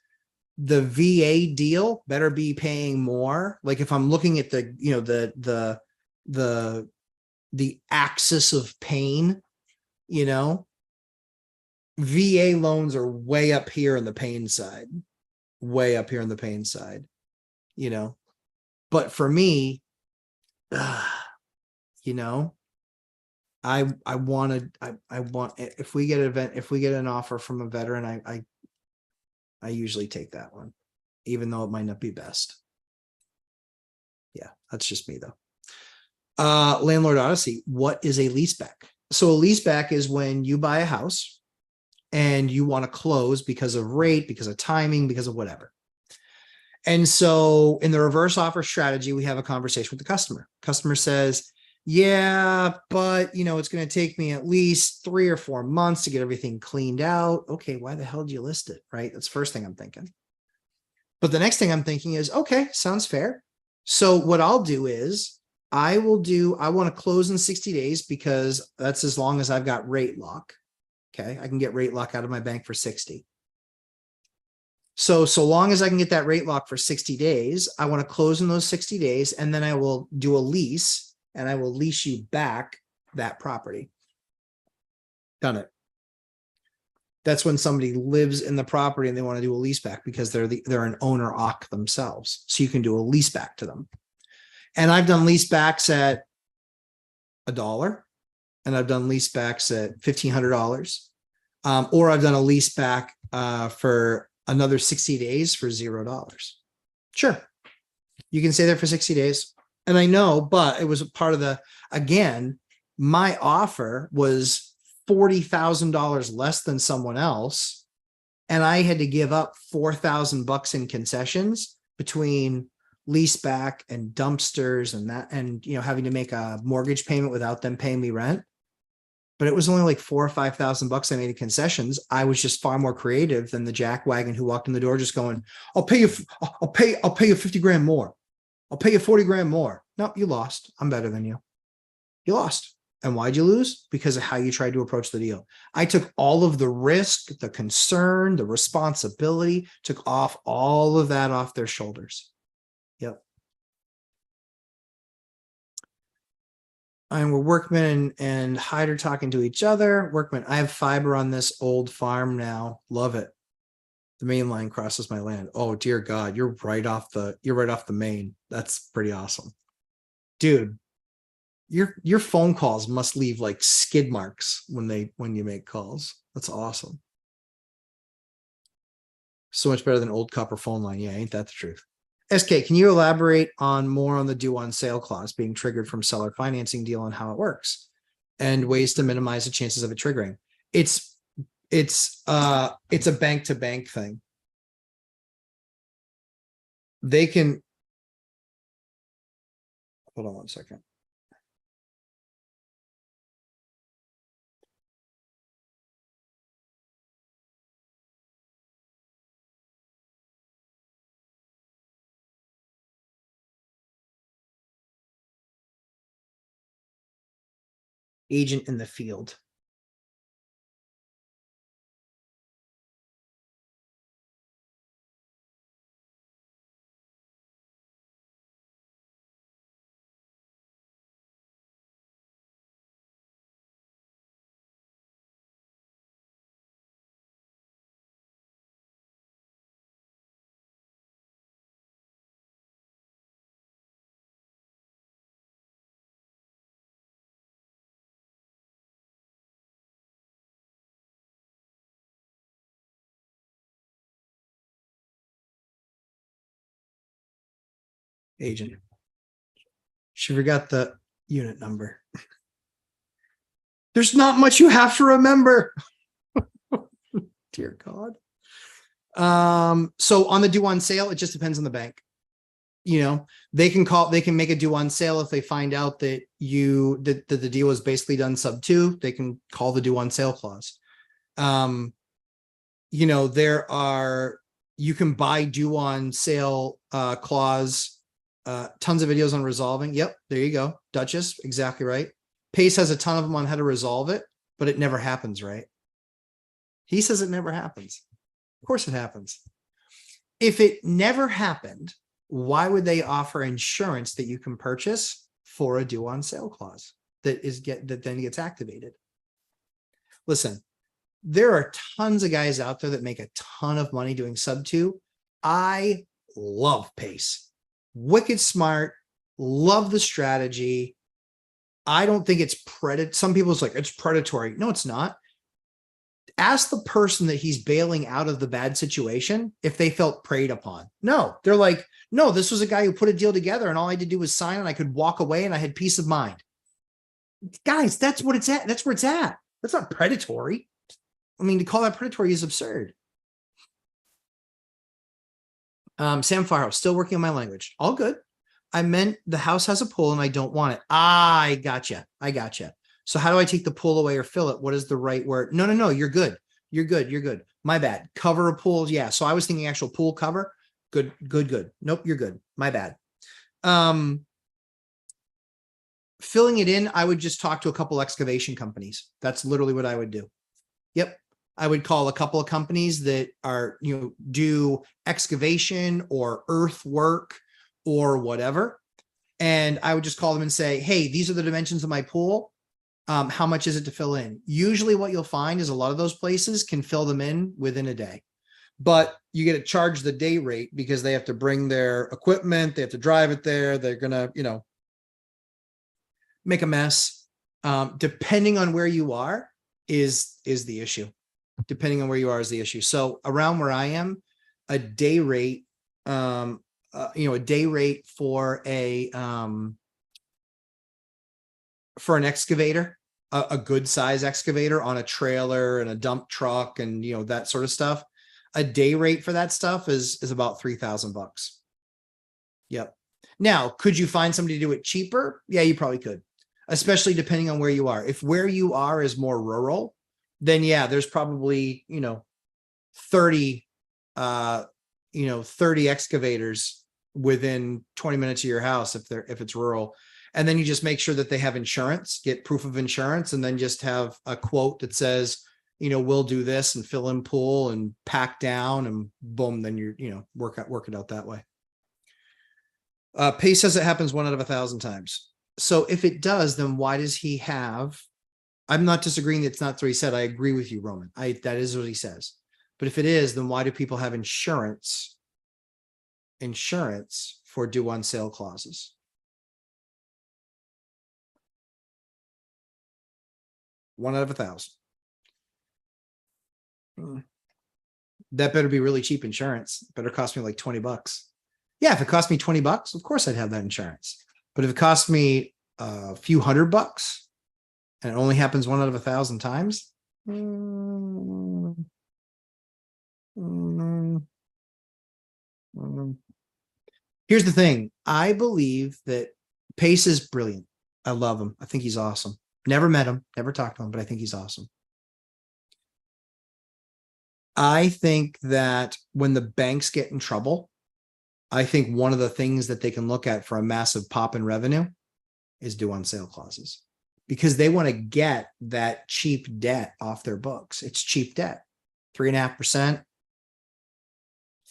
the VA deal better be paying more. Like if I'm looking at the, you know, the axis of pain, you know, VA loans are way up here in the pain side, way up here in the pain side, you know. But for me, you know, I want, if we get an offer from a veteran, I usually take that one, even though it might not be best. Yeah, that's just me though. Landlord Odyssey, what is a leaseback? So a leaseback is when you buy a house and you want to close because of rate, because of timing, because of whatever. And so in the reverse offer strategy, we have a conversation with the customer. Customer says, yeah, but you know, it's going to take me at least 3 or 4 months to get everything cleaned out. Okay, why the hell did you list it? Right? That's the first thing I'm thinking. But the next thing I'm thinking is, okay, sounds fair. So what I'll do is I want to close in 60 days because that's as long as I've got rate lock. Okay, I can get rate lock out of my bank for 60. So long as I can get that rate lock for 60 days, I want to close in those 60 days, and then I will do a lease, and I will lease you back that property. Done it. That's when somebody lives in the property and they want to do a lease back because they're an owner occ themselves. So you can do a lease back to them. And I've done lease backs at $1, and I've done lease backs at $1,500. Or I've done a lease back for another 60 days for $0. Sure. You can stay there for 60 days. And I know, but it was a part of again, my offer was $40,000 less than someone else. And I had to give up $4,000 in concessions between lease back and dumpsters and that, and, having to make a mortgage payment without them paying me rent. But it was only like $4,000 or $5,000 I made in concessions. I was just far more creative than the jackwagon who walked in the door just going, I'll pay you 50 grand more. I'll pay you 40 grand more. No, you lost. I'm better than you. You lost. And why'd you lose? Because of how you tried to approach the deal. I took all of the risk, the concern, the responsibility, took off all of that off their shoulders. Yep. And we're Workman and Hyder talking to each other. Workman, I have fiber on this old farm now. Love it. The main line crosses my land. Oh dear God, you're right off the main. That's pretty awesome. Dude, your phone calls must leave like skid marks when you make calls. That's awesome. So much better than old copper phone line. Yeah, ain't that the truth? SK, can you elaborate on more on the due on sale clause being triggered from seller financing deal and how it works and ways to minimize the chances of it triggering? It's a bank to bank thing. They can, hold on one second. Agent in the field. Agent. She forgot the unit number. There's not much you have to remember. Dear God. So on the due on sale, it just depends on the bank. They can make a due on sale if they find out that the deal is basically done sub 2. They can call the due on sale clause. You can buy due on sale clause. Tons of videos on resolving. Yep, there you go. Duchess, exactly right. Pace has a ton of them on how to resolve it, but it never happens, right? He says it never happens. Of course it happens. If it never happened, why would they offer insurance that you can purchase for a due on sale clause that then gets activated? Listen, there are tons of guys out there that make a ton of money doing sub 2. I love Pace. Wicked smart, love the strategy. I don't think it's some people's like, it's predatory. No, it's not. Ask the person that he's bailing out of the bad situation if they felt preyed upon. No, they're like, no, this was a guy who put a deal together and all I had to do was sign and I could walk away and I had peace of mind. Guys, that's what it's at. That's where it's at. That's not predatory. I mean, to call that predatory is absurd. Sam Firehouse, still working on my language. All good. I meant the house has a pool and I don't want it. I gotcha. So how do I take the pool away or fill it? What is the right word? No. You're good. You're good. My bad. Cover a pool. Yeah. So I was thinking actual pool cover. Good. Nope. You're good. My bad. Filling it in, I would just talk to a couple excavation companies. That's literally what I would do. Yep. I would call a couple of companies that are, do excavation or earth work or whatever. And I would just call them and say, hey, these are the dimensions of my pool. How much is it to fill in? Usually what you'll find is a lot of those places can fill them in within a day, but you get to charge the day rate because they have to bring their equipment. They have to drive it there. They're going to, make a mess. Depending on where you are is the issue. Depending on where you are is the issue. So around where I am, a day rate, a day rate for for an excavator, a good size excavator on a trailer and a dump truck and that sort of stuff. A day rate for that stuff is about $3,000. Yep. Now, could you find somebody to do it cheaper? Yeah, you probably could, especially depending on where you are. If where you are is more rural, then yeah, there's probably 30 30 excavators within 20 minutes of your house if it's rural. And then you just make sure that they have insurance, get proof of insurance, and then just have a quote that says, we'll do this and fill in pool and pack down and boom, then you're, work it out that way. Pace says it happens 1 out of 1,000 times. So if it does, then why does he have, I'm not disagreeing. It's not what he said. I agree with you, Roman. That is what he says. But if it is, then why do people have insurance for due on sale clauses? One out of 1,000. That better be really cheap insurance. Better cost me like $20. Yeah, if it cost me $20, of course I'd have that insurance. But if it cost me a few $100 and it only happens 1 out of 1,000 times, here's the thing. I believe that Pace is brilliant. I love him. I think he's awesome. Never met him, never talked to him, but I think he's awesome. I think that when the banks get in trouble, I think one of the things that they can look at for a massive pop in revenue is due on sale clauses, because they want to get that cheap debt off their books. It's cheap debt, 3.5%,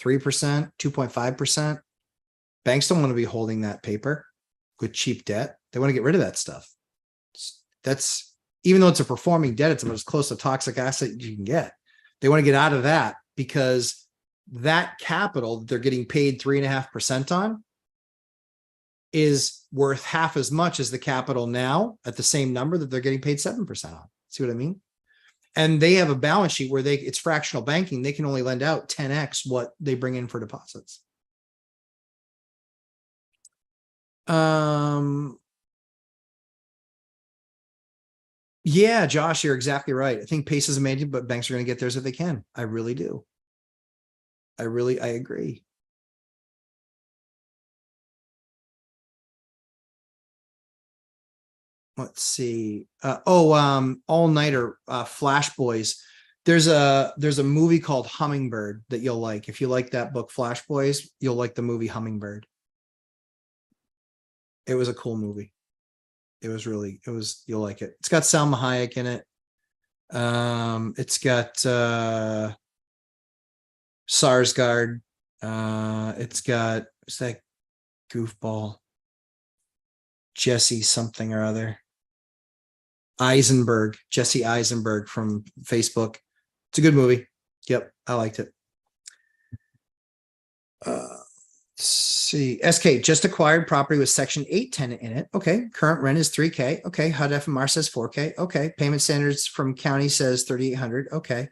3%, 2.5%. Banks don't want to be holding that paper with cheap debt. They want to get rid of that stuff. That's, even though it's a performing debt, it's the most close to toxic asset you can get. They want to get out of that because that capital that they're getting paid 3.5% on is worth half as much as the capital now at the same number that they're getting paid 7% on. See what I mean? And they have a balance sheet where it's fractional banking. They can only lend out 10x what they bring in for deposits. Yeah, Josh, you're exactly right. I think Pace is amazing, but banks are going to get theirs if they can. I really do. I agree. Let's see. All-nighter, Flash Boys. There's a movie called Hummingbird that you'll like. If you like that book, Flash Boys, you'll like the movie Hummingbird. It was a cool movie. You'll like it. It's got Salma Hayek in it. It's got Sarsgaard. It's got, what's that goofball? Jesse something or other. Jesse Eisenberg from Facebook. It's a good movie. Yep, I liked it. Let's see. SK just acquired property with Section 8 tenant in it. Okay. Current rent is $3K. Okay. HUD FMR says $4K. Okay. Payment standards from county says $3,800. Okay.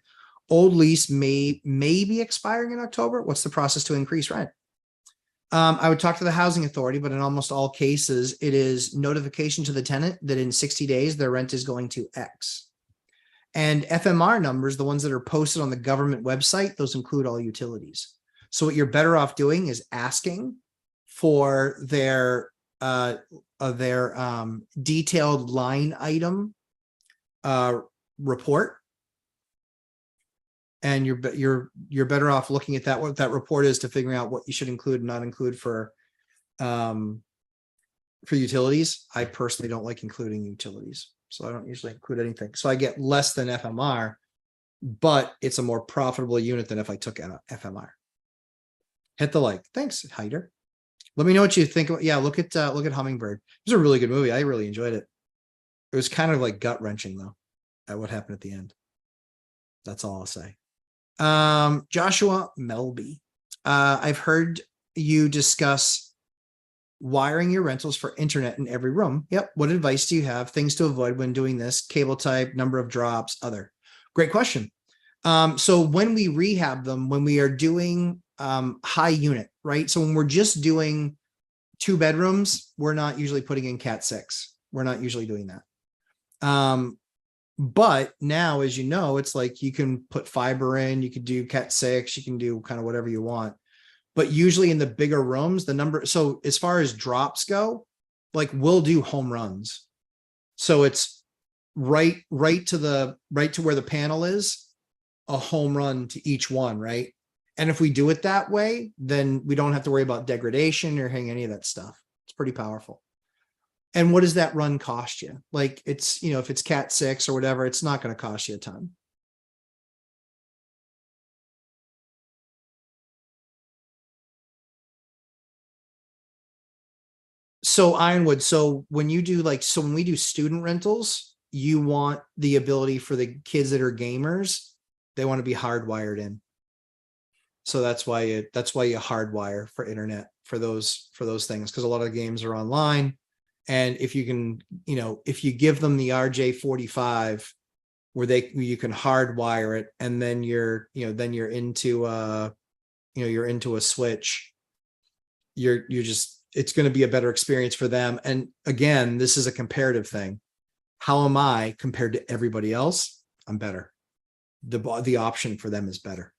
Old lease may be expiring in October. What's the process to increase rent? I would talk to the housing authority, but in almost all cases, it is notification to the tenant that in 60 days, their rent is going to X. And FMR numbers, the ones that are posted on the government website, those include all utilities. So what you're better off doing is asking for their detailed line item report, and you're better off looking at that, what that report is, to figuring out what you should include and not include for utilities. I personally don't like including utilities, so I don't usually include anything. So I get less than FMR, but it's a more profitable unit than if I took FMR. Hit the like. Thanks, Hyder. Let me know what you think. Yeah, look at Hummingbird. It was a really good movie. I really enjoyed it. It was kind of like gut wrenching though, at what happened at the end. That's all I'll say. Joshua Melby. I've heard you discuss wiring your rentals for internet in every room. Yep. What advice do you have? Things to avoid when doing this: cable type, number of drops, other. Great question. So when we rehab them, when we are doing high unit, right? So when we're just doing 2 bedrooms, we're not usually putting in Cat 6. We're not usually doing that. But now, as you know, it's like you can put fiber in, you could do Cat 6, you can do kind of whatever you want. But usually in the bigger rooms, the number, so as far as drops go, like we'll do home runs. So it's right to where the panel is, a home run to each one, right? And if we do it that way, then we don't have to worry about degradation or hang any of that stuff. It's pretty powerful. And what does that run cost you? Like it's, you know, if it's Cat 6 or whatever, it's not going to cost you a ton. So Ironwood, so when you do like, so when we do student rentals, you want the ability for the kids that are gamers, they want to be hardwired in. So that's why you hardwire for internet for those things, because a lot of the games are online. And if you can, you know, if you give them the RJ45 where you can hardwire it, and then you're into you're into a switch, you're just, it's going to be a better experience for them. And again, this is a comparative thing. How am I compared to everybody else? I'm better. The option for them is better.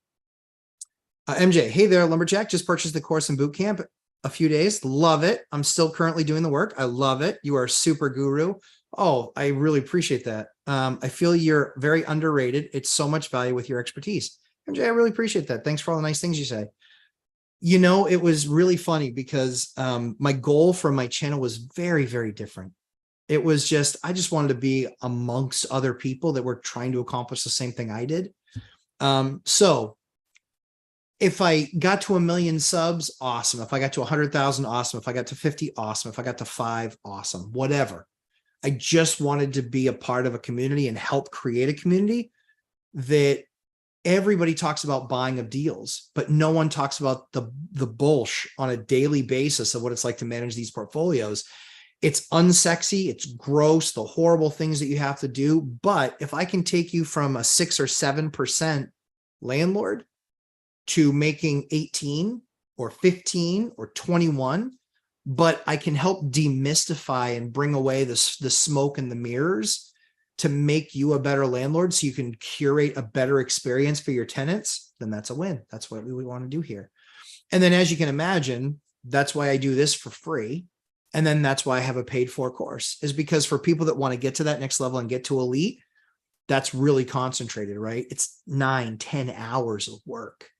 MJ, hey there, Lumberjack. Just purchased the course in boot camp a few days. Love it. I'm still currently doing the work. I love it. You are a super guru. Oh, I really appreciate that. I feel you're very underrated. It's so much value with your expertise. MJ, I really appreciate that. Thanks for all the nice things you say. You know, it was really funny because my goal for my channel was very, very different. It was just, I just wanted to be amongst other people that were trying to accomplish the same thing I did. So if I got to 1 million subs, awesome. If I got to 100,000, awesome. If I got to 50, awesome. If I got to 5, awesome. Whatever. I just wanted to be a part of a community and help create a community that everybody talks about buying of deals, but no one talks about the bullshit on a daily basis of what it's like to manage these portfolios. It's unsexy, it's gross, the horrible things that you have to do. But if I can take you from a 6 or 7% landlord to making 18 or 15 or 21, but I can help demystify and bring away the smoke and the mirrors to make you a better landlord so you can curate a better experience for your tenants, then that's a win. That's what we want to do here. And then, as you can imagine, that's why I do this for free. And then that's why I have a paid for course, is because for people that want to get to that next level and get to elite, that's really concentrated, right? It's 9-10 hours of work,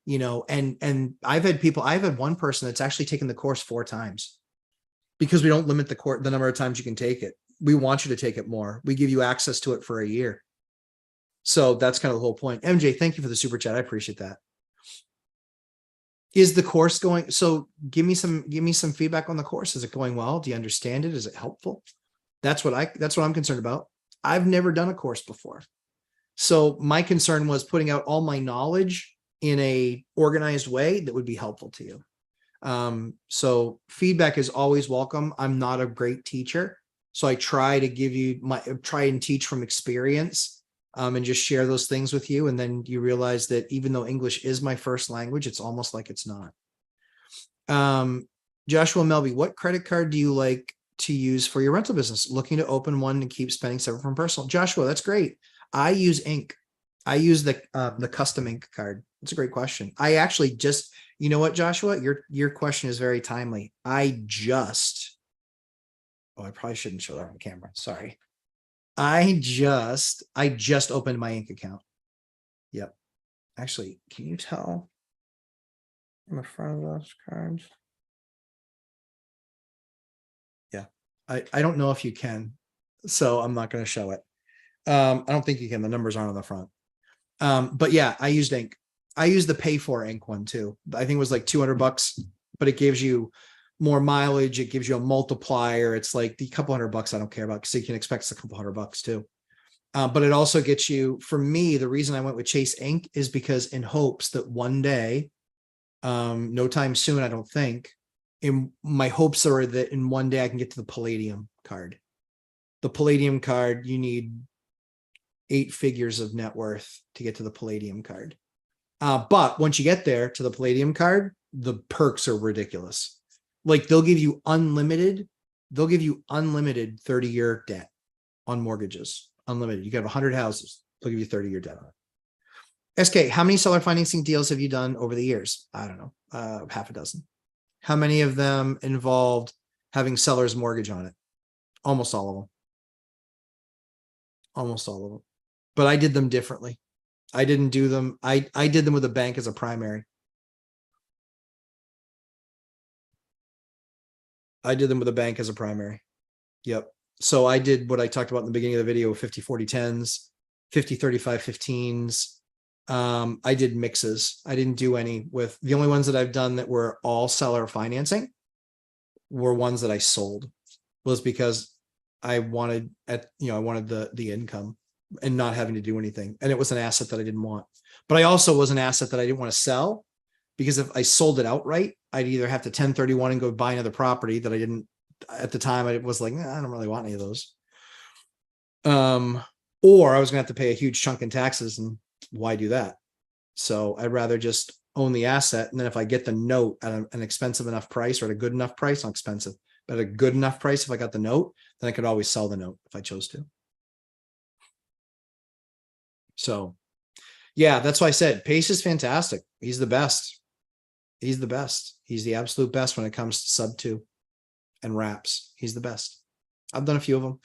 you know, and I've had one person that's actually taken the course 4 times, because we don't limit the number of times you can take it. We want you to take it more. We give you access to it for a year. So that's kind of the whole point. MJ, thank you for the super chat. I appreciate that. Is the course going? So give me some feedback on the course. Is it going well? Do you understand it? Is it helpful? That's what I'm concerned about. I've never done a course before. So my concern was putting out all my knowledge in a organized way that would be helpful to you. So feedback is always welcome. I'm not a great teacher, so I try to give you try and teach from experience, and just share those things with you. And then you realize that even though English is my first language, it's almost like it's not. Joshua Melby, what credit card do you like to use for your rental business? Looking to open one and keep spending separate from personal. Joshua, that's great. I use Ink. I use the custom Ink card. That's a great question. I actually just, you know what, Joshua, your question is very timely. I probably shouldn't show that on camera. Sorry. I just opened my Ink account. Yep. Actually, can you tell on the front of those cards? Yeah. I don't know if you can, so I'm not going to show it. I don't think you can. The numbers aren't on the front. But yeah, I used Ink. I used the pay for Ink one too. I think it was like $200, but it gives you more mileage. It gives you a multiplier. It's like the couple $100 I don't care about, because you can expect it's a couple $100 too. But it also gets you, for me, the reason I went with Chase Ink is because in hopes that one day, no time soon, I don't think, And my hopes are that in one day I can get to the Palladium card. The Palladium card, you need 8 figures of net worth to get to the Palladium card. But once you get there to the Palladium card, the perks are ridiculous. Like they'll give you unlimited 30-year debt on mortgages. Unlimited. You can have 100 houses. They'll give you 30-year debt on it. SK, how many seller financing deals have you done over the years? I don't know. Half a dozen. How many of them involved having seller's mortgage on it? Almost all of them. Almost all of them. But I did them differently. I didn't do them. I did them with a bank as a primary. I did them with a bank as a primary. Yep. So I did what I talked about in the beginning of the video, 50-40-10s, 50-35-15s. I did mixes. I didn't do any with the only ones that I've done that were all seller financing were ones that I sold, was because I wanted I wanted the income and not having to do anything. And it was an asset that I didn't want, but I also was an asset that I didn't want to sell, because if I sold it outright, I'd either have to 1031 and go buy another property that I didn't at the time. I was like, I don't really want any of those. Or I was gonna have to pay a huge chunk in taxes, and why do that? So I'd rather just own the asset. And then if I get the note at an expensive enough price, or at a good enough price, not expensive, but at a good enough price, if I got the note, then I could always sell the note if I chose to. So yeah, that's why I said Pace is fantastic. He's the best. He's the best. He's the absolute best when it comes to sub 2 and wraps. He's the best. I've done a few of them.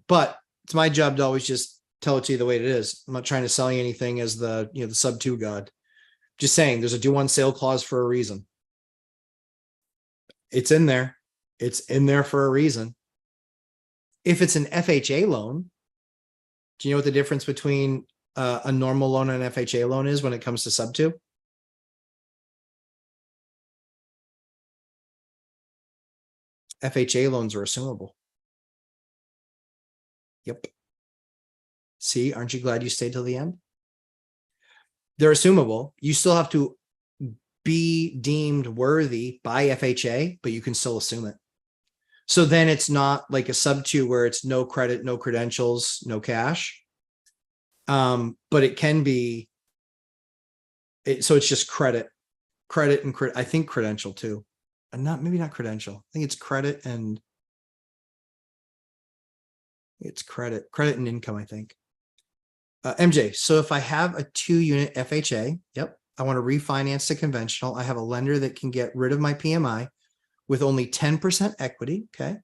But it's my job to always just tell it to you the way it is. I'm not trying to sell you anything as the sub 2 god. Just saying there's a due on sale clause for a reason. It's in there. It's in there for a reason. If it's an FHA loan, do you know what the difference between a normal loan and an FHA loan is when it comes to sub 2? FHA loans are assumable. Yep. See, aren't you glad you stayed till the end? They're assumable. You still have to be deemed worthy by FHA, but you can still assume it. So then it's not like a sub 2 where it's no credit, no credentials, no cash. But it can be. So it's just credit, and I think credential too, and maybe not credential. I think it's credit and and income. I think. MJ, so if I have a 2-unit FHA, yep, I want to refinance to conventional. I have a lender that can get rid of my PMI with only 10% equity, okay,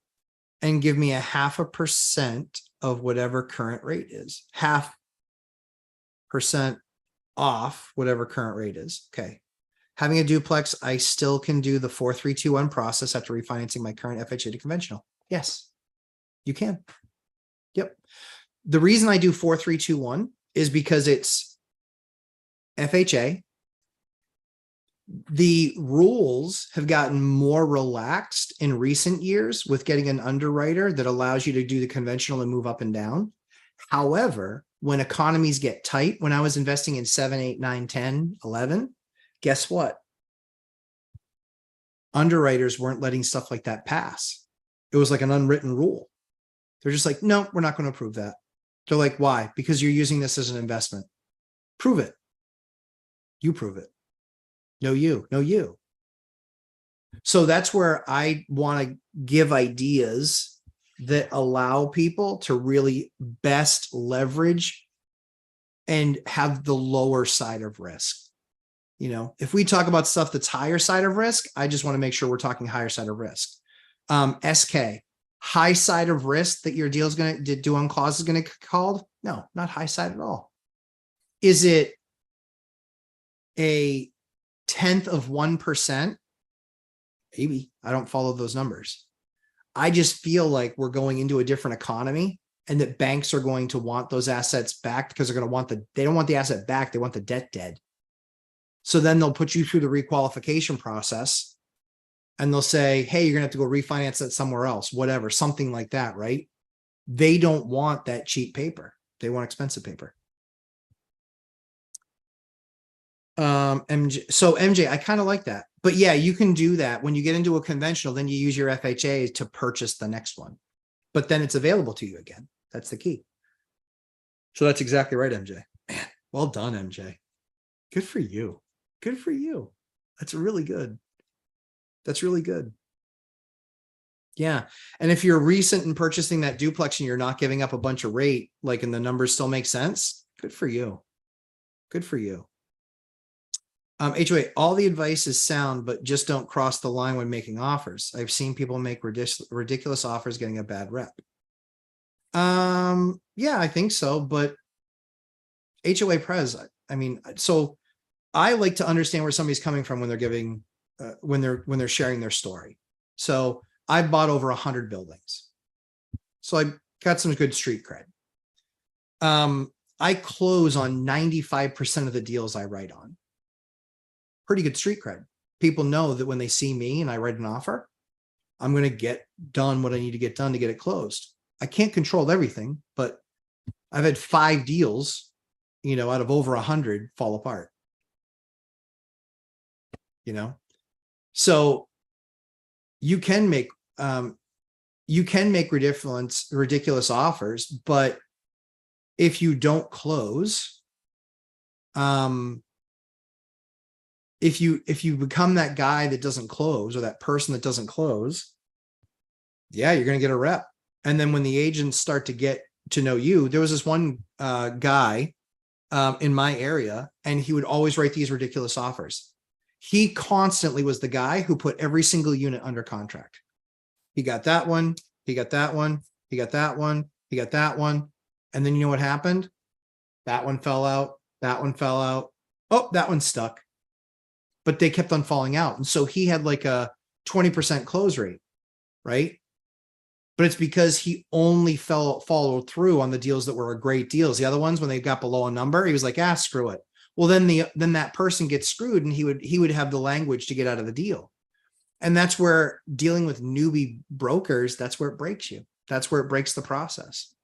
and give me a 0.5% of whatever current rate is. 0.5% off whatever current rate is. Okay. Having a duplex, I still can do the 4-3-2-1 process after refinancing my current FHA to conventional. Yes, you can. Yep. The reason I do 4-3-2-1 is because it's FHA. The rules have gotten more relaxed in recent years with getting an underwriter that allows you to do the conventional and move up and down. However, when economies get tight, when I was investing in 7, 8, 9, 10, 11, guess what? Underwriters weren't letting stuff like that pass. It was like an unwritten rule. They're just like, no, we're not going to approve that. They're like, why? Because you're using this as an investment. Prove it. You prove it. No, you. So that's where I want to give ideas that allow people to really best leverage and have the lower side of risk. If we talk about stuff that's higher side of risk, I just want to make sure we're talking higher side of risk. SK, high side of risk that your deal is going to do on clause is going to get called? No, not high side at all. Is it a 1/10 of 1%? Maybe. I don't follow those numbers. I just feel like we're going into a different economy, and that banks are going to want those assets back because they're going to want they don't want the asset back. They want the debt dead. So then they'll put you through the requalification process and they'll say, hey, you're going to have to go refinance that somewhere else, whatever, something like that, right? They don't want that cheap paper. They want expensive paper. MJ, I kind of like that. But yeah, you can do that when you get into a conventional, then you use your FHA to purchase the next one. But then it's available to you again. That's the key. So that's exactly right, MJ. Man, well done, MJ. Good for you. Good for you. That's really good. That's really good. Yeah. And if you're recent in purchasing that duplex and you're not giving up a bunch of rate, like, and the numbers still make sense, good for you. Good for you. HOA, all the advice is sound, but just don't cross the line when making offers. I've seen people make ridiculous offers getting a bad rep. Yeah, I think so, but HOA pres, I mean, so I like to understand where somebody's coming from when they're giving, when they're sharing their story. So I bought over 100 buildings. So I got some good street cred. I close on 95% of the deals I write on. Pretty good street cred. People know that when they see me and I write an offer, I'm going to get done what I need to get done to get it closed. I can't control everything, but I've had 5 deals, out of over 100 fall apart. So you can make ridiculous offers, but if you don't close, if you become that guy that doesn't close or that person that doesn't close, yeah, you're going to get a rep. And then when the agents start to get to know you, there was this one guy in my area, and he would always write these ridiculous offers. He constantly was the guy who put every single unit under contract. He got that one. He got that one. He got that one. He got that one. And then you know what happened? That one fell out. That one fell out. Oh, that one stuck. But they kept on falling out. And so he had like a 20% close rate, right? But it's because he only followed through on the deals that were great deals. The other ones, when they got below a number, he was like, screw it. Well, then that person gets screwed, and he would have the language to get out of the deal. And that's where dealing with newbie brokers, that's where it breaks you. That's where it breaks the process.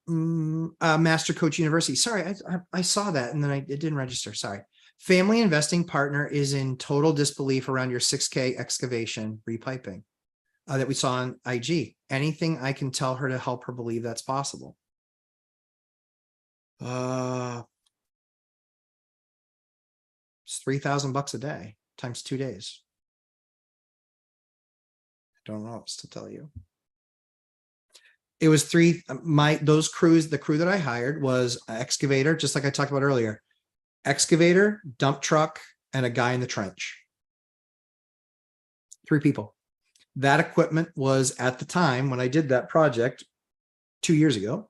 Master Coach University. Sorry, I saw that and then it didn't register. Sorry. Family investing partner is in total disbelief around your 6K excavation repiping that we saw on IG. Anything I can tell her to help her believe that's possible? It's $3,000 a day times 2 days. I don't know what else to tell you. It was the crew that I hired was an excavator, just like I talked about earlier, excavator, dump truck, and a guy in the trench. 3 people. That equipment was, at the time when I did that project 2 years ago,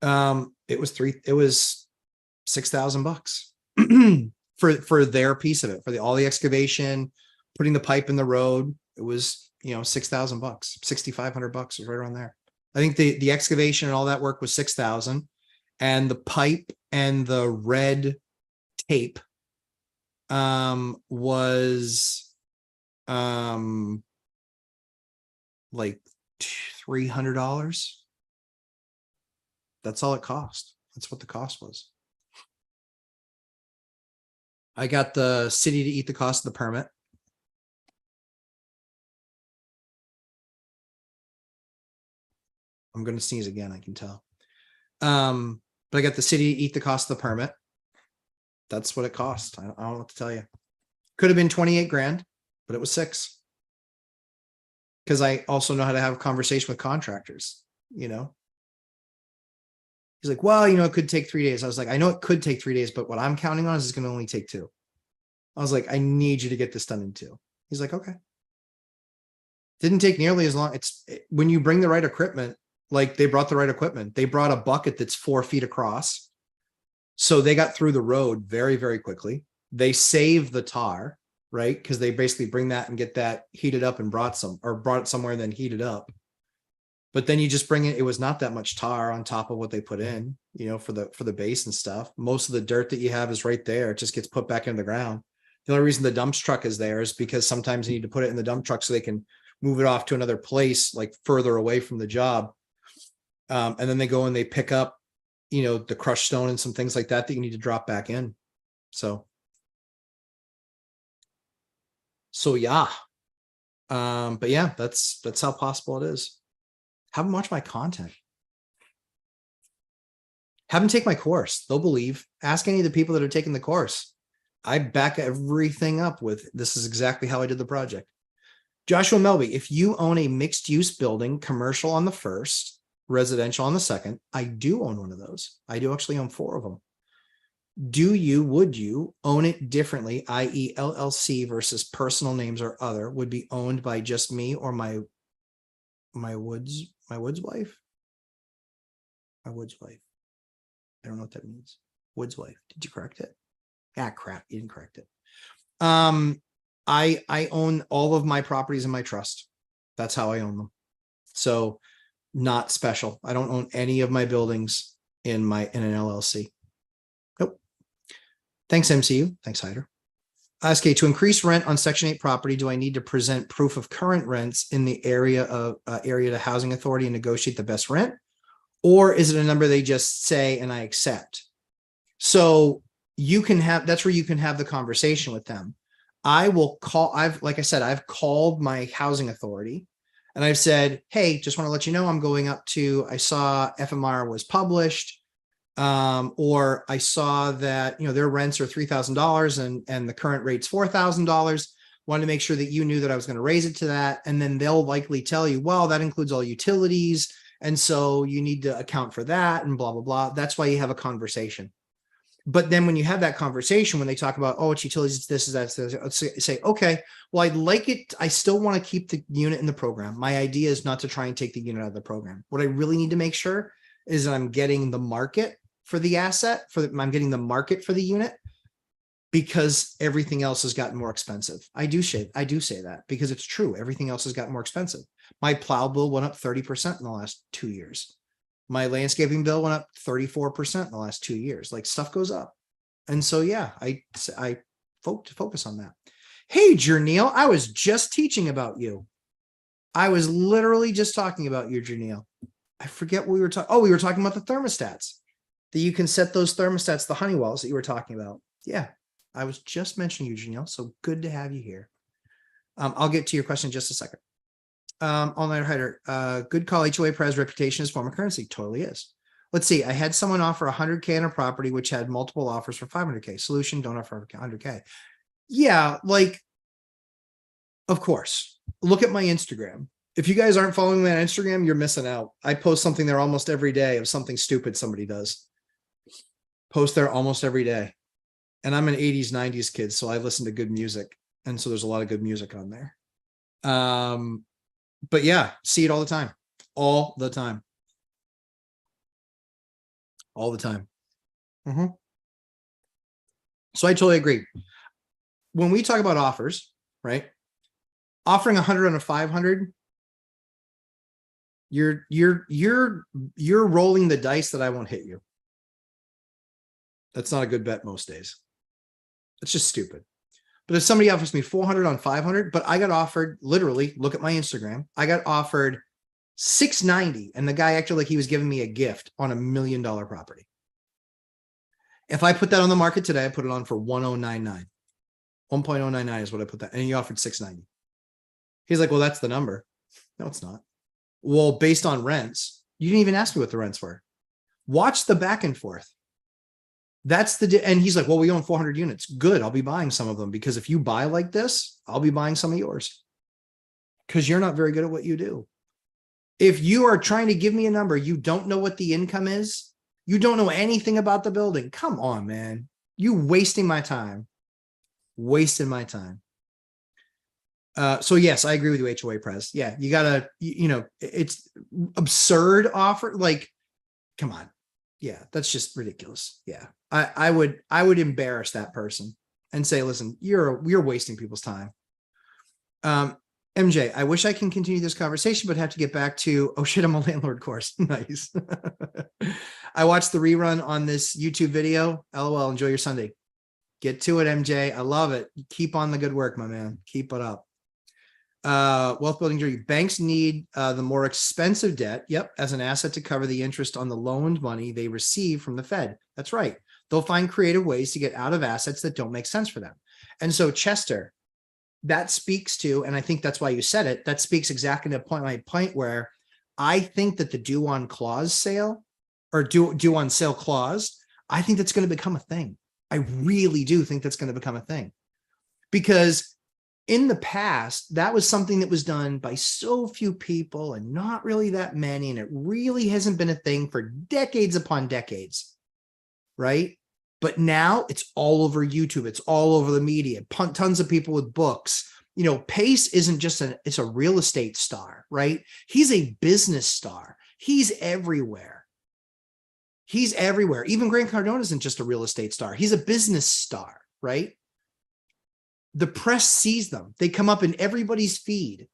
it was $6,000 for their piece of it, for all the excavation, putting the pipe in the road. It was, $6,000, $6,500 was right around there. I think the excavation and all that work was 6,000, and the pipe and the red tape was like $300. That's all it cost. That's what the cost was. I got the city to eat the cost of the permit. I'm going to sneeze again, I can tell. But I got the city to eat the cost of the permit. That's what it cost. I don't know what to tell you. Could have been 28 grand, but it was 6. Because I also know how to have a conversation with contractors, He's like, well, it could take 3 days. I was like, I know it could take 3 days, but what I'm counting on is it's going to only take 2. I was like, I need you to get this done in 2. He's like, okay. Didn't take nearly as long. When you bring the right equipment, like they brought the right equipment. They brought a bucket that's 4 feet across. So they got through the road very, very quickly. They saved the tar, right? Because they basically bring that and get that heated up and brought it somewhere and then heated up. But then you just bring it. It was not that much tar on top of what they put in, for the base and stuff. Most of the dirt that you have is right there. It just gets put back into the ground. The only reason the dump truck is there is because sometimes you need to put it in the dump truck so they can move it off to another place, like further away from the job. And then they go and they pick up, the crushed stone and some things like that you need to drop back in. So yeah. But yeah, that's how possible it is. Have them watch my content. Have them take my course. They'll believe. Ask any of the people that are taking the course. I back everything up with this is exactly how I did the project. Joshua Melby, if you own a mixed use building, commercial on the first, residential on the second, I do own one of those. I do actually own 4 of them. Would you own it differently, i.e. LLC versus personal names or other would be owned by just me or my Woods wife? My Woods wife. I don't know what that means. Woods wife. Did you correct it? Ah, crap. You didn't correct it. I own all of my properties in my trust. That's how I own them. So not special. I don't own any of my buildings in an LLC. Nope. Thanks, MCU. Thanks, Hyder. SK, to increase rent on Section 8 property, do I need to present proof of current rents in the area to housing authority and negotiate the best rent? Or is it a number they just say and I accept? So you can have, that's where you can have the conversation with them. I will call, like I said, I've called my housing authority and I've said, hey, just want to let you know, I'm going up to, I saw FMR was published, or I saw that, their rents are $3,000 and the current rate's $4,000. Wanted to make sure that you knew that I was going to raise it to that. And then they'll likely tell you, well, that includes all utilities. And so you need to account for that and blah, blah, blah. That's why you have a conversation. But then when you have that conversation, when they talk about, oh, it's utilities, it's this, it's that, say, okay, well, I'd like it. I still want to keep the unit in the program. My idea is not to try and take the unit out of the program. What I really need to make sure is that I'm getting the market for the asset, I'm getting the market for the unit, because everything else has gotten more expensive. I do say that because it's true. Everything else has gotten more expensive. My plow bill went up 30% in the last 2 years. My landscaping bill went up 34% in the last 2 years. Like, stuff goes up. And so, yeah, I focus on that. Hey, Jerneil, I was just teaching about you. I was literally just talking about you, Jerneil. I forget what we were talking. Oh, we were talking about the thermostats, that you can set those thermostats, the Honeywells that you were talking about. Yeah. I was just mentioning you, Janelle. So good to have you here. I'll get to your question in just a second. All-night hider. Good call. HOA Prez reputation is form of currency. Totally is. Let's see. I had someone offer 100K on a property which had multiple offers for 500K. Solution: don't offer 100K. Yeah, like, of course. Look at my Instagram. If you guys aren't following me on Instagram, you're missing out. I post something there almost every day of something stupid somebody does. Post there almost every day. And I'm an 80s, 90s kid, so I listen to good music. And so there's a lot of good music on there. But yeah, see it all the time. All the time. All the time. So I totally agree. When we talk about offers, right? Offering 100 on a 500, you're rolling the dice that I won't hit you. That's not a good bet most days. It's just stupid. But if somebody offers me 400 on 500, but I got offered, literally, look at my Instagram, I got offered 690, and the guy acted like he was giving me a gift on $1 million property. If I put that on the market today, I put it on for 1099. 1.099 is what I put that, and he offered 690. He's like, well, that's the number. No, it's not. Well, based on rents, you didn't even ask me what the rents were. Watch the back and forth. That's and he's like, well, we own 400 units. Good. I'll be buying some of them, because if you buy like this, I'll be buying some of yours, because you're not very good at what you do. If you are trying to give me a number, you don't know what the income is. You don't know anything about the building. Come on, man. You wasting my time. Wasting my time. So yes, I agree with you, HOA Press. Yeah, you gotta, it's absurd offer. Like, come on. Yeah, that's just ridiculous. Yeah, I would embarrass that person and say, listen, you're wasting people's time. MJ, I wish I can continue this conversation, but have to get back to, oh shit, I'm a landlord course. Nice. I watched the rerun on this YouTube video. LOL, enjoy your Sunday. Get to it, MJ. I love it. Keep on the good work, my man. Keep it up. Wealth building journey. Banks need the more expensive debt, yep, as an asset to cover the interest on the loaned money they receive from the Fed. That's right. They'll find creative ways to get out of assets that don't make sense for them. And so, Chester, that speaks to, and I think that's why you said it, that speaks exactly to my point where I think that the due on clause sale or due on sale clause, I think that's going to become a thing. I really do think that's going to become a thing, because in the past, that was something that was done by so few people and not really that many. And it really hasn't been a thing for decades upon decades, right? But now it's all over YouTube. It's all over the media. Tons of people with books. You know, Pace isn't just it's a real estate star, right? He's a business star. He's everywhere. He's everywhere. Even Grant Cardone isn't just a real estate star. He's a business star, right? The press sees them. They come up in everybody's feed.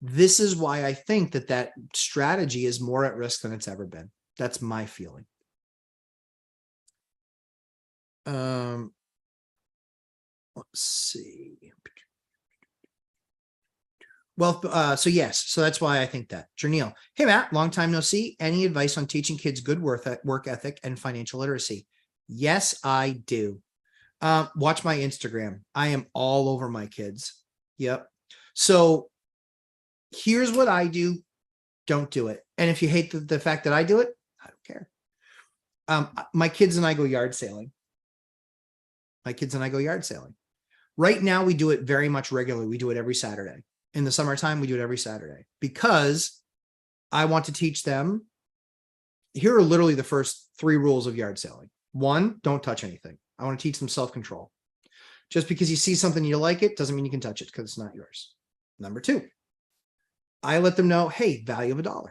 This is why I think that that strategy is more at risk than it's ever been. That's my feeling. Let's see. Well, so yes, so that's why I think that. Jerneil, hey Matt, long time no see. Any advice on teaching kids good work ethic and financial literacy? Yes, I do. Watch my Instagram. I am all over my kids. Yep. So here's what I do. Don't do it. And if you hate the fact that I do it, I don't care. My kids and I go yard sailing. Right now, we do it very much regularly. We do it every Saturday. In the summertime, we do it every Saturday because I want to teach them. Here are literally the first 3 rules of yard sailing. 1, don't touch anything. I want to teach them self-control. Just because you see something you like it doesn't mean you can touch it because it's not yours. Number 2, I let them know, hey, value of $1.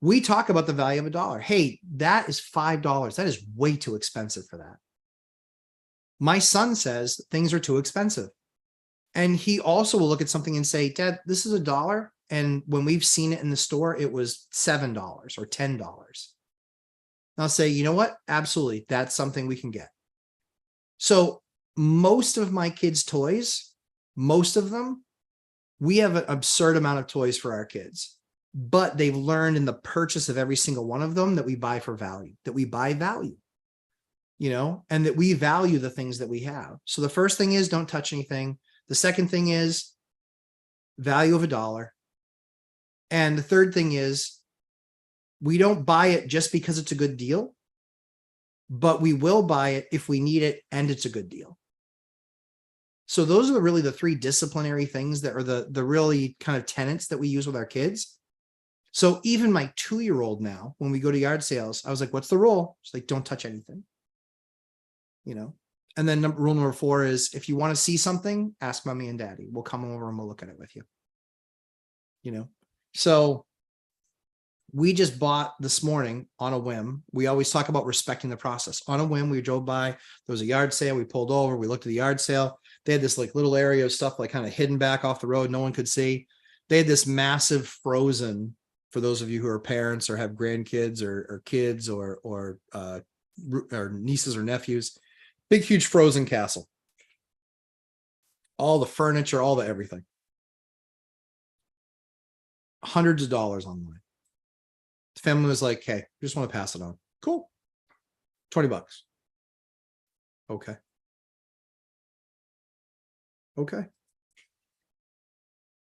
We talk about the value of $1. Hey, that is $5. That is way too expensive for that. My son says things are too expensive. And he also will look at something and say, Dad, this is $1. And when we've seen it in the store, it was $7 or $10. And I'll say, you know what? Absolutely. That's something we can get. So most of my kids' toys, most of them, we have an absurd amount of toys for our kids, but they've learned in the purchase of every single one of them that we buy for value, that we buy value, you know, and that we value the things that we have. So the first thing is don't touch anything. The second thing is value of $1. And the third thing is we don't buy it just because it's a good deal, but we will buy it if we need it and it's a good deal. So those are really the 3 disciplinary things that are the really kind of tenets that we use with our kids. So even my 2-year-old now, when we go to yard sales, I was like, what's the rule? She's like, don't touch anything, you know? And then rule number 4 is if you want to see something, ask mommy and daddy. We'll come over and we'll look at it with you. You know, so we just bought this morning on a whim. We always talk about respecting the process. On a whim, we drove by, there was a yard sale. We pulled over, we looked at the yard sale. They had this like little area of stuff like kind of hidden back off the road. No one could see. They had this massive frozen, for those of you who are parents or have grandkids or kids or nieces or nephews, big, huge frozen castle. All the furniture, all the everything. Hundreds of dollars online. The family was like, hey, we just want to pass it on. Cool. $20. Okay. Okay.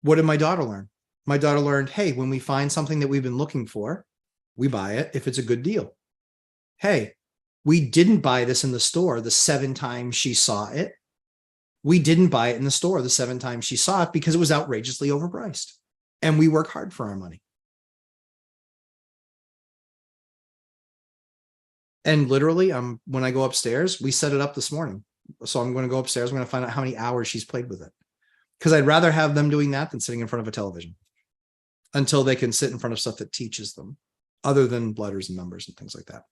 What did my daughter learn? My daughter learned, hey, when we find something that we've been looking for, we buy it if it's a good deal. Hey, we didn't buy this in the store the 7 times she saw it. We didn't buy it in the store the 7 times she saw it because it was outrageously overpriced. And we work hard for our money. And literally, when I go upstairs, we set it up this morning. So I'm going to go upstairs. I'm going to find out how many hours she's played with it. Because I'd rather have them doing that than sitting in front of a television until they can sit in front of stuff that teaches them, other than letters and numbers and things like that.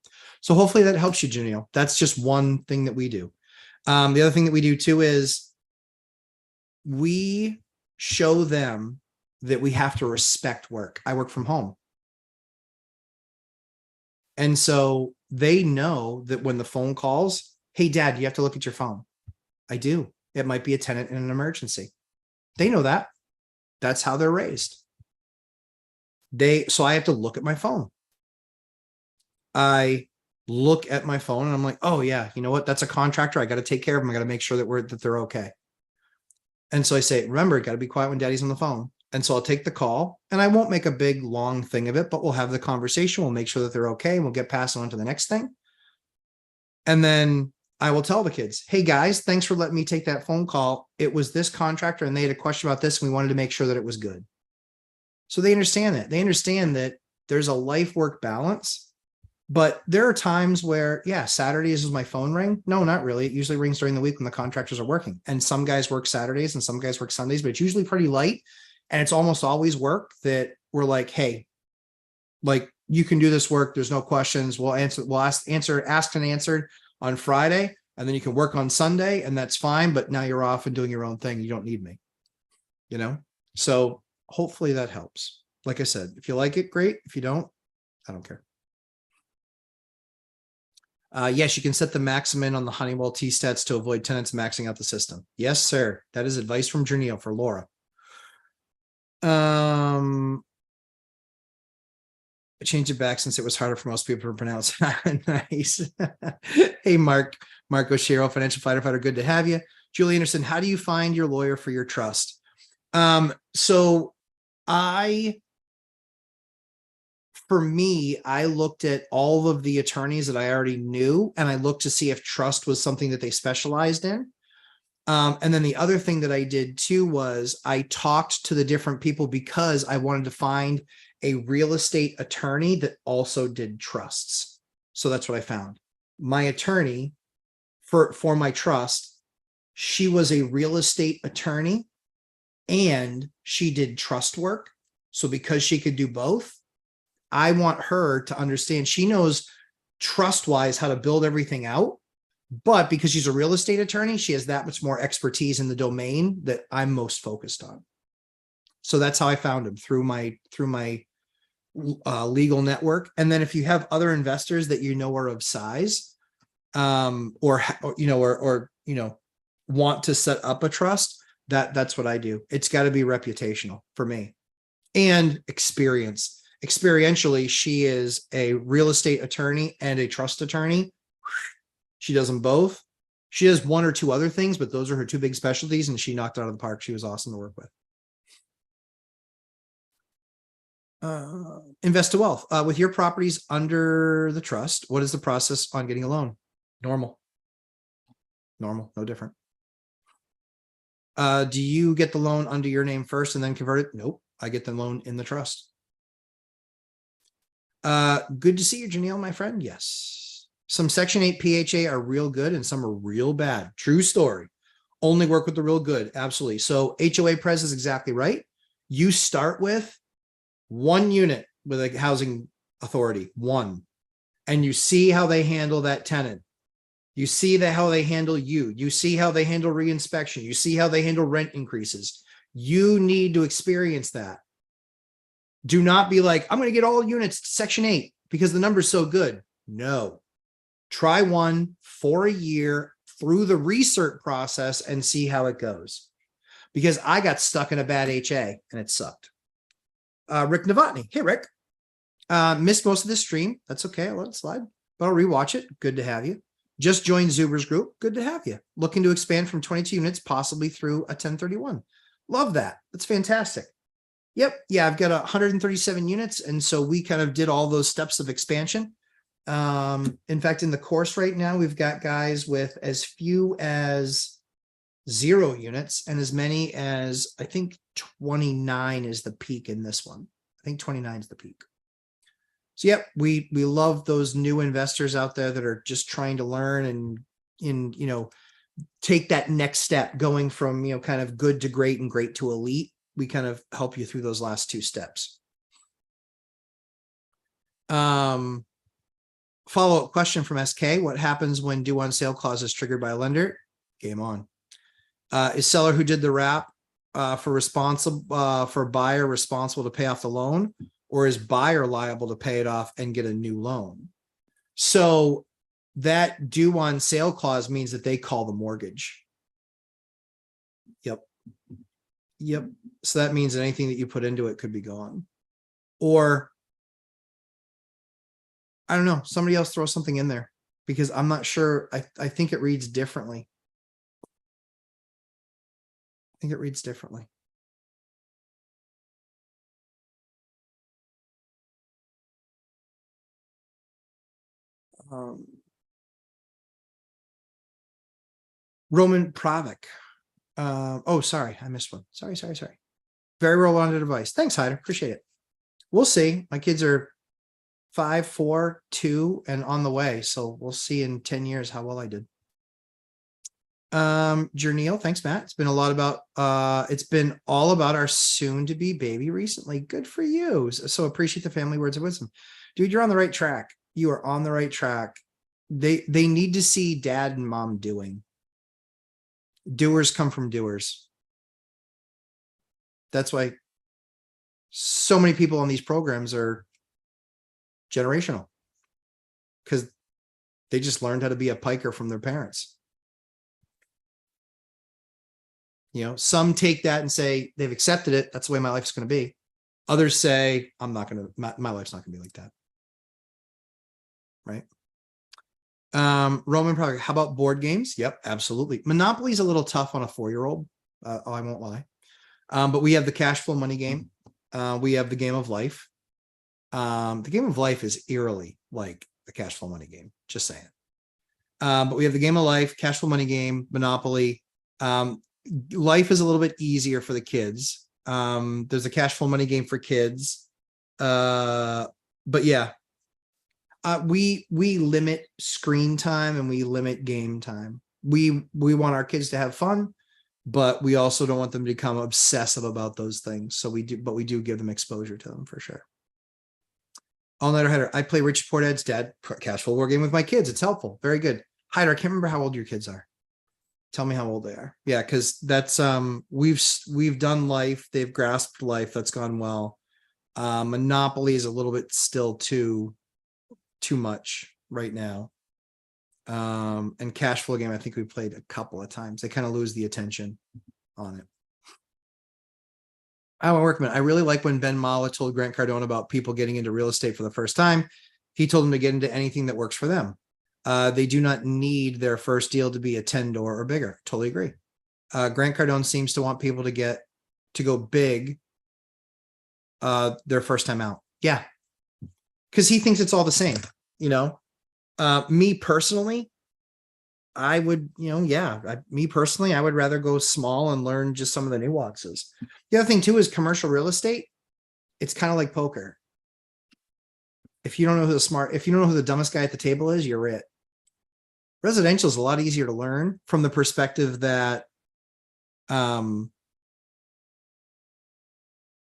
So hopefully that helps you, Janelle. That's just one thing that we do. The other thing that we do too is we show them that we have to respect work. I work from home. And so they know that when the phone calls, hey, Dad, you have to look at your phone. I do. It might be a tenant in an emergency. They know that. That's how they're raised. So I have to look at my phone. I look at my phone and I'm like, oh yeah, you know what? That's a contractor. I got to take care of them. I got to make sure that they're okay. And so I say, remember, got to be quiet when daddy's on the phone. And so I'll take the call and I won't make a big long thing of it, but we'll have the conversation. We'll make sure that they're okay. And we'll get passed on to the next thing. And then I will tell the kids, hey guys, thanks for letting me take that phone call. It was this contractor and they had a question about this. And we wanted to make sure that it was good. So they understand that. They understand that there's a life work balance. But there are times where, yeah, Saturdays does my phone ring? No, not really. It usually rings during the week when the contractors are working. And some guys work Saturdays and some guys work Sundays, but it's usually pretty light. And it's almost always work that we're like, hey, like you can do this work. There's no questions. We'll asked and answered on Friday, and then you can work on Sunday, and that's fine. But now you're off and doing your own thing. You don't need me, you know? So hopefully that helps. Like I said, if you like it, great. If you don't, I don't care. Yes, you can set the maximum on the Honeywell T-stats to avoid tenants maxing out the system. Yes, sir. That is advice from Janelle for Laura. I changed it back since it was harder for most people to pronounce. Nice. Hey, Marco Shero, financial fighter, good to have you. Julie Anderson, how do you find your lawyer for your trust? For me, I looked at all of the attorneys that I already knew, and I looked to see if trust was something that they specialized in. And then the other thing that I did too was I talked to the different people because I wanted to find a real estate attorney that also did trusts. So that's what I found. My attorney for my trust, she was a real estate attorney and she did trust work. So because she could do both, I want her to understand she knows trust-wise how to build everything out. But because she's a real estate attorney, she has that much more expertise in the domain that I'm most focused on. So that's how I found him, through my legal network. And then if you have other investors that you know are of size, or want to set up a trust, that's what I do. It's got to be reputational for me, and experience. Experientially, she is a real estate attorney and a trust attorney. She does them both. She does one or two other things, but those are her two big specialties, and she knocked it out of the park. She was awesome to work with. Invest to wealth. With your properties under the trust, what is the process on getting a loan? Normal, no different. Do you get the loan under your name first and then convert it? Nope. I get the loan in the trust. Good to see you, Janelle, my friend. Yes. Some Section 8 PHA are real good and some are real bad. True story. Only work with the real good. Absolutely. So HOA Pres is exactly right. You start with one unit with a housing authority, one, and you see how they handle that tenant. You see how they handle you. You see how they handle reinspection. You see how they handle rent increases. You need to experience that. Do not be like, I'm going to get all units to Section 8 because the number's so good. No. Try one for a year through the research process and see how it goes. Because I got stuck in a bad HA and it sucked. Rick Novotny. Hey, Rick. Missed most of this stream. That's okay. I'll let it slide, but I'll rewatch it. Good to have you. Just joined Zuber's group. Good to have you. Looking to expand from 22 units, possibly through a 1031. Love that. That's fantastic. Yep. Yeah, I've got 137 units. And so we kind of did all those steps of expansion. In fact, in the course right now, we've got guys with as few as 0 units and as many as, I think 29 is the peak in this one. I think 29 is the peak. So yep, we love those new investors out there that are just trying to learn and take that next step, going from kind of good to great and great to elite. We kind of help you through those last 2 steps. Follow-up question from SK. What happens when due on sale clause is triggered by a lender? Game on. Is seller who did the wrap for buyer responsible to pay off the loan, or is buyer liable to pay it off and get a new loan? So that due on sale clause means that they call the mortgage. Yep. Yep. So that means anything that you put into it could be gone. Or I don't know, somebody else throw something in there because I'm not sure. I think it reads differently. I think it reads differently. Roman Pravik. Oh, sorry, I missed one. Sorry. Very well-rounded advice. Thanks, Hyder. Appreciate it. We'll see. My kids are 5, 4, 2, and on the way. So we'll see in 10 years how well I did. Jerneil, thanks, Matt. It's been all about our soon-to-be baby recently. Good for you. So appreciate the family words of wisdom. Dude, you're on the right track. You are on the right track. They need to see dad and mom doing. Doers come from doers. That's why so many people on these programs are generational, because they just learned how to be a piker from their parents. You know, some take that and say they've accepted it. That's the way my life's going to be. Others say, I'm not going to, my life's not going to be like that. Right. Roman product. How about board games? Yep, absolutely. Monopoly is a little tough on a 4-year-old. I won't lie. But we have the cash flow money game. We have the game of life. The game of life is eerily like the cash flow money game. Just saying. But we have the game of life, cash flow money game, Monopoly. Life is a little bit easier for the kids. There's a cash flow money game for kids. But yeah, we limit screen time and we limit game time. We want our kids to have fun, but we also don't want them to become obsessive about those things. So we do give them exposure to them for sure. All-nighter Hyder. I play Richard Portad's dad cash flow war game with my kids. It's helpful. Very good. Hyder, I can't remember how old your kids are. Tell me how old they are. Yeah, because that's we've done life. They've grasped life. That's gone well. Monopoly is a little bit still too much right now. And cash flow game, I think we played a couple of times. They kind of lose the attention on it. I'm a workman. I really like when Ben Mala told Grant Cardone about people getting into real estate for the first time. He told them to get into anything that works for them. They do not need their first deal to be a 10-door or bigger. Totally agree. Grant Cardone seems to want people to go big their first time out. Yeah. Because he thinks it's all the same, you know. Me personally, I would, I would rather go small and learn just some of the nuances. The other thing too is commercial real estate. It's kind of like poker. If you don't know if you don't know who the dumbest guy at the table is, you're it. Residential is a lot easier to learn from the perspective that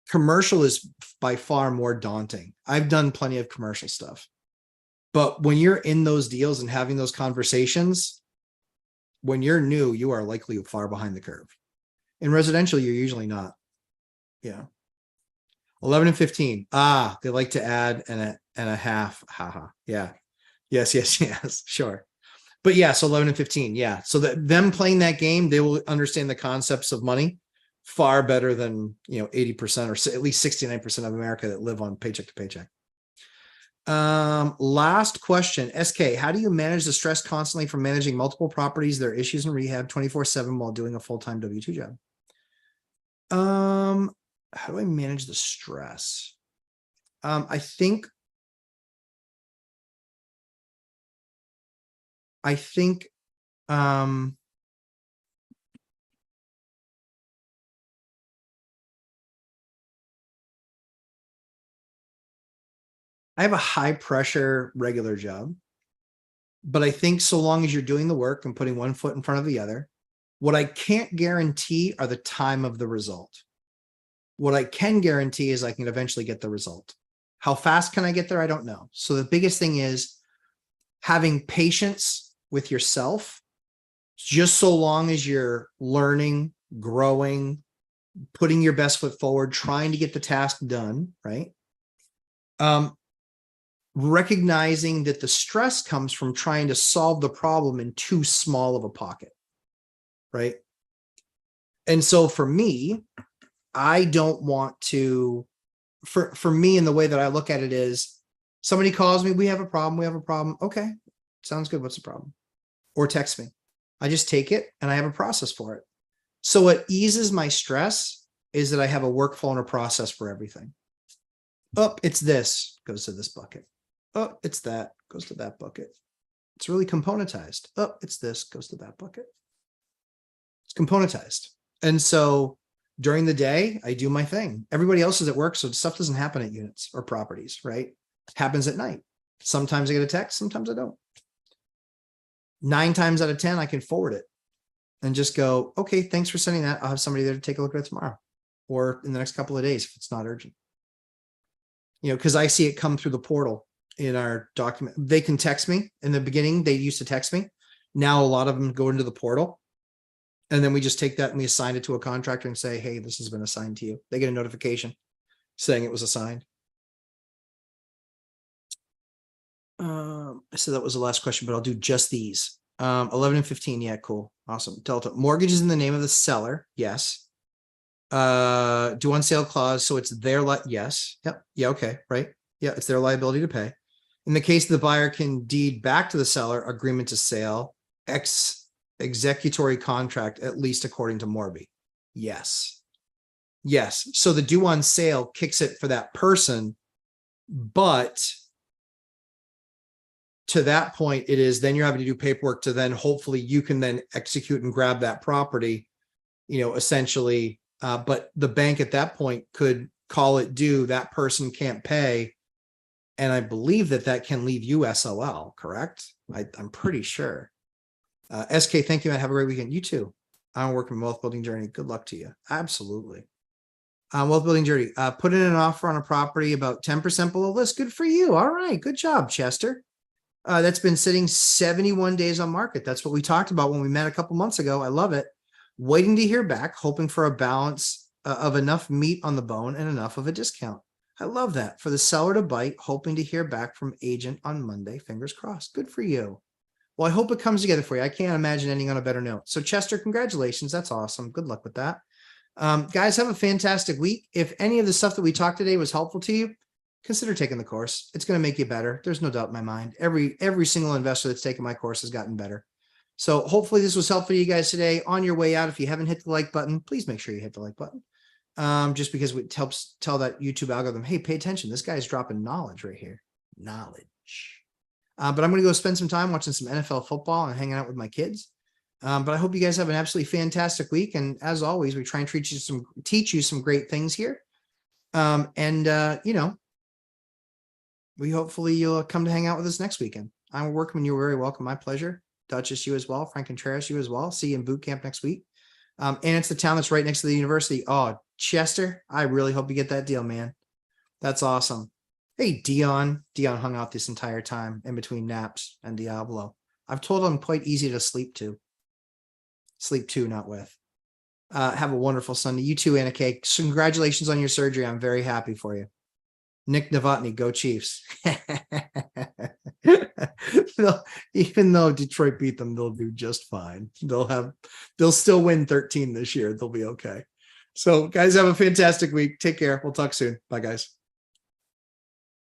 commercial is by far more daunting. I've done plenty of commercial stuff, but when you're in those deals and having those conversations, when you're new, you are likely far behind the curve. In residential, you're usually not. Yeah. 11 and 15. They like to add and a half. Haha. Yeah. Yes. Sure. But yeah, so 11 and 15. Yeah. So that them playing that game, they will understand the concepts of money far better than, 80% or at least 69% of America that live on paycheck to paycheck. Last question. SK, how do you manage the stress constantly from managing multiple properties, their issues in rehab 24/7 while doing a full-time W-2 job? How do I manage the stress? I think I have a high pressure regular job, but I think so long as you're doing the work and putting one foot in front of the other, what I can't guarantee are the time of the result. What I can guarantee is I can eventually get the result. How fast can I get there? I don't know. So the biggest thing is having patience with yourself, just so long as you're learning, growing, putting your best foot forward, trying to get the task done, right? Recognizing that the stress comes from trying to solve the problem in too small of a pocket, right? And so for me, I don't want to, for me, in the way that I look at it is, somebody calls me, we have a problem. Okay, sounds good. What's the problem? Or text me. I just take it and I have a process for it. So what eases my stress is that I have a workflow and a process for everything. Oh, it's this, goes to this bucket. Oh, it's that, goes to that bucket. It's really componentized. Oh, it's this, goes to that bucket. It's componentized. And so during the day, I do my thing. Everybody else is at work, so stuff doesn't happen at units or properties, right? It happens at night. Sometimes I get a text, sometimes I don't. 9 times out of 10, I can forward it and just go, okay, thanks for sending that. I'll have somebody there to take a look at it tomorrow or in the next couple of days if it's not urgent. You know, because I see it come through the portal in our document. They can text me. In the beginning, they used to text me. Now a lot of them go into the portal. And then we just take that and we assign it to a contractor and say, hey, this has been assigned to you. They get a notification saying it was assigned. So that was the last question, but I'll do just these. 11 and 15. Yeah, cool. Awesome. Delta. Mortgage is in the name of the seller. Yes. Due on sale clause. So it's their, yes. Yep. Yeah. Okay. Right. Yeah. It's their liability to pay. In the case the buyer can deed back to the seller, agreement to sale, executory contract, at least according to Morby. Yes. Yes. So the due on sale kicks it for that person, but to that point, it is then you're having to do paperwork to then hopefully you can then execute and grab that property, you know, essentially. But the bank at that point could call it due. That person can't pay. And I believe that that can leave you SOL, correct? I'm pretty sure. SK, thank you, man. Have a great weekend. You too. I'm working wealth building journey. Good luck to you. Absolutely. Wealth building journey. Put in an offer on a property about 10% below list. Good for you. All right. Good job, Chester. That's been sitting 71 days on market. That's what we talked about when we met a couple months ago. I love it. Waiting to hear back, hoping for a balance of enough meat on the bone and enough of a discount. I love that. For the seller to bite, hoping to hear back from agent on Monday. Fingers crossed. Good for you. Well, I hope it comes together for you. I can't imagine ending on a better note. So Chester, congratulations. That's awesome. Good luck with that. Guys, have a fantastic week. If any of the stuff that we talked today was helpful to you, consider taking the course. It's going to make you better. There's no doubt in my mind. Every single investor that's taken my course has gotten better. So hopefully this was helpful to you guys today. On your way out, if you haven't hit the like button, please make sure you hit the like button. Just because it helps tell that YouTube algorithm, hey, pay attention. This guy's dropping knowledge right here. Knowledge. But I'm going to go spend some time watching some NFL football and hanging out with my kids. But I hope you guys have an absolutely fantastic week. And as always, we try and teach you some great things here. You know, we hopefully you'll come to hang out with us next weekend. I'm working. You're very welcome. My pleasure. Duchess, you as well. Frank Contreras, you as well. See you in boot camp next week. And it's the town that's right next to the university. Oh, Chester, I really hope you get that deal, man. That's awesome. Hey, Dion. Dion hung out this entire time in between naps and Diablo. I've told him quite easy to sleep to. Sleep to, not with. Have a wonderful Sunday. You too, Anna K. Congratulations on your surgery. I'm very happy for you. Nick Novotny, go Chiefs. Even though Detroit beat them, they'll do just fine. They'll still win 13 this year. They'll be okay. So guys, have a fantastic week. Take care. We'll talk soon. Bye guys.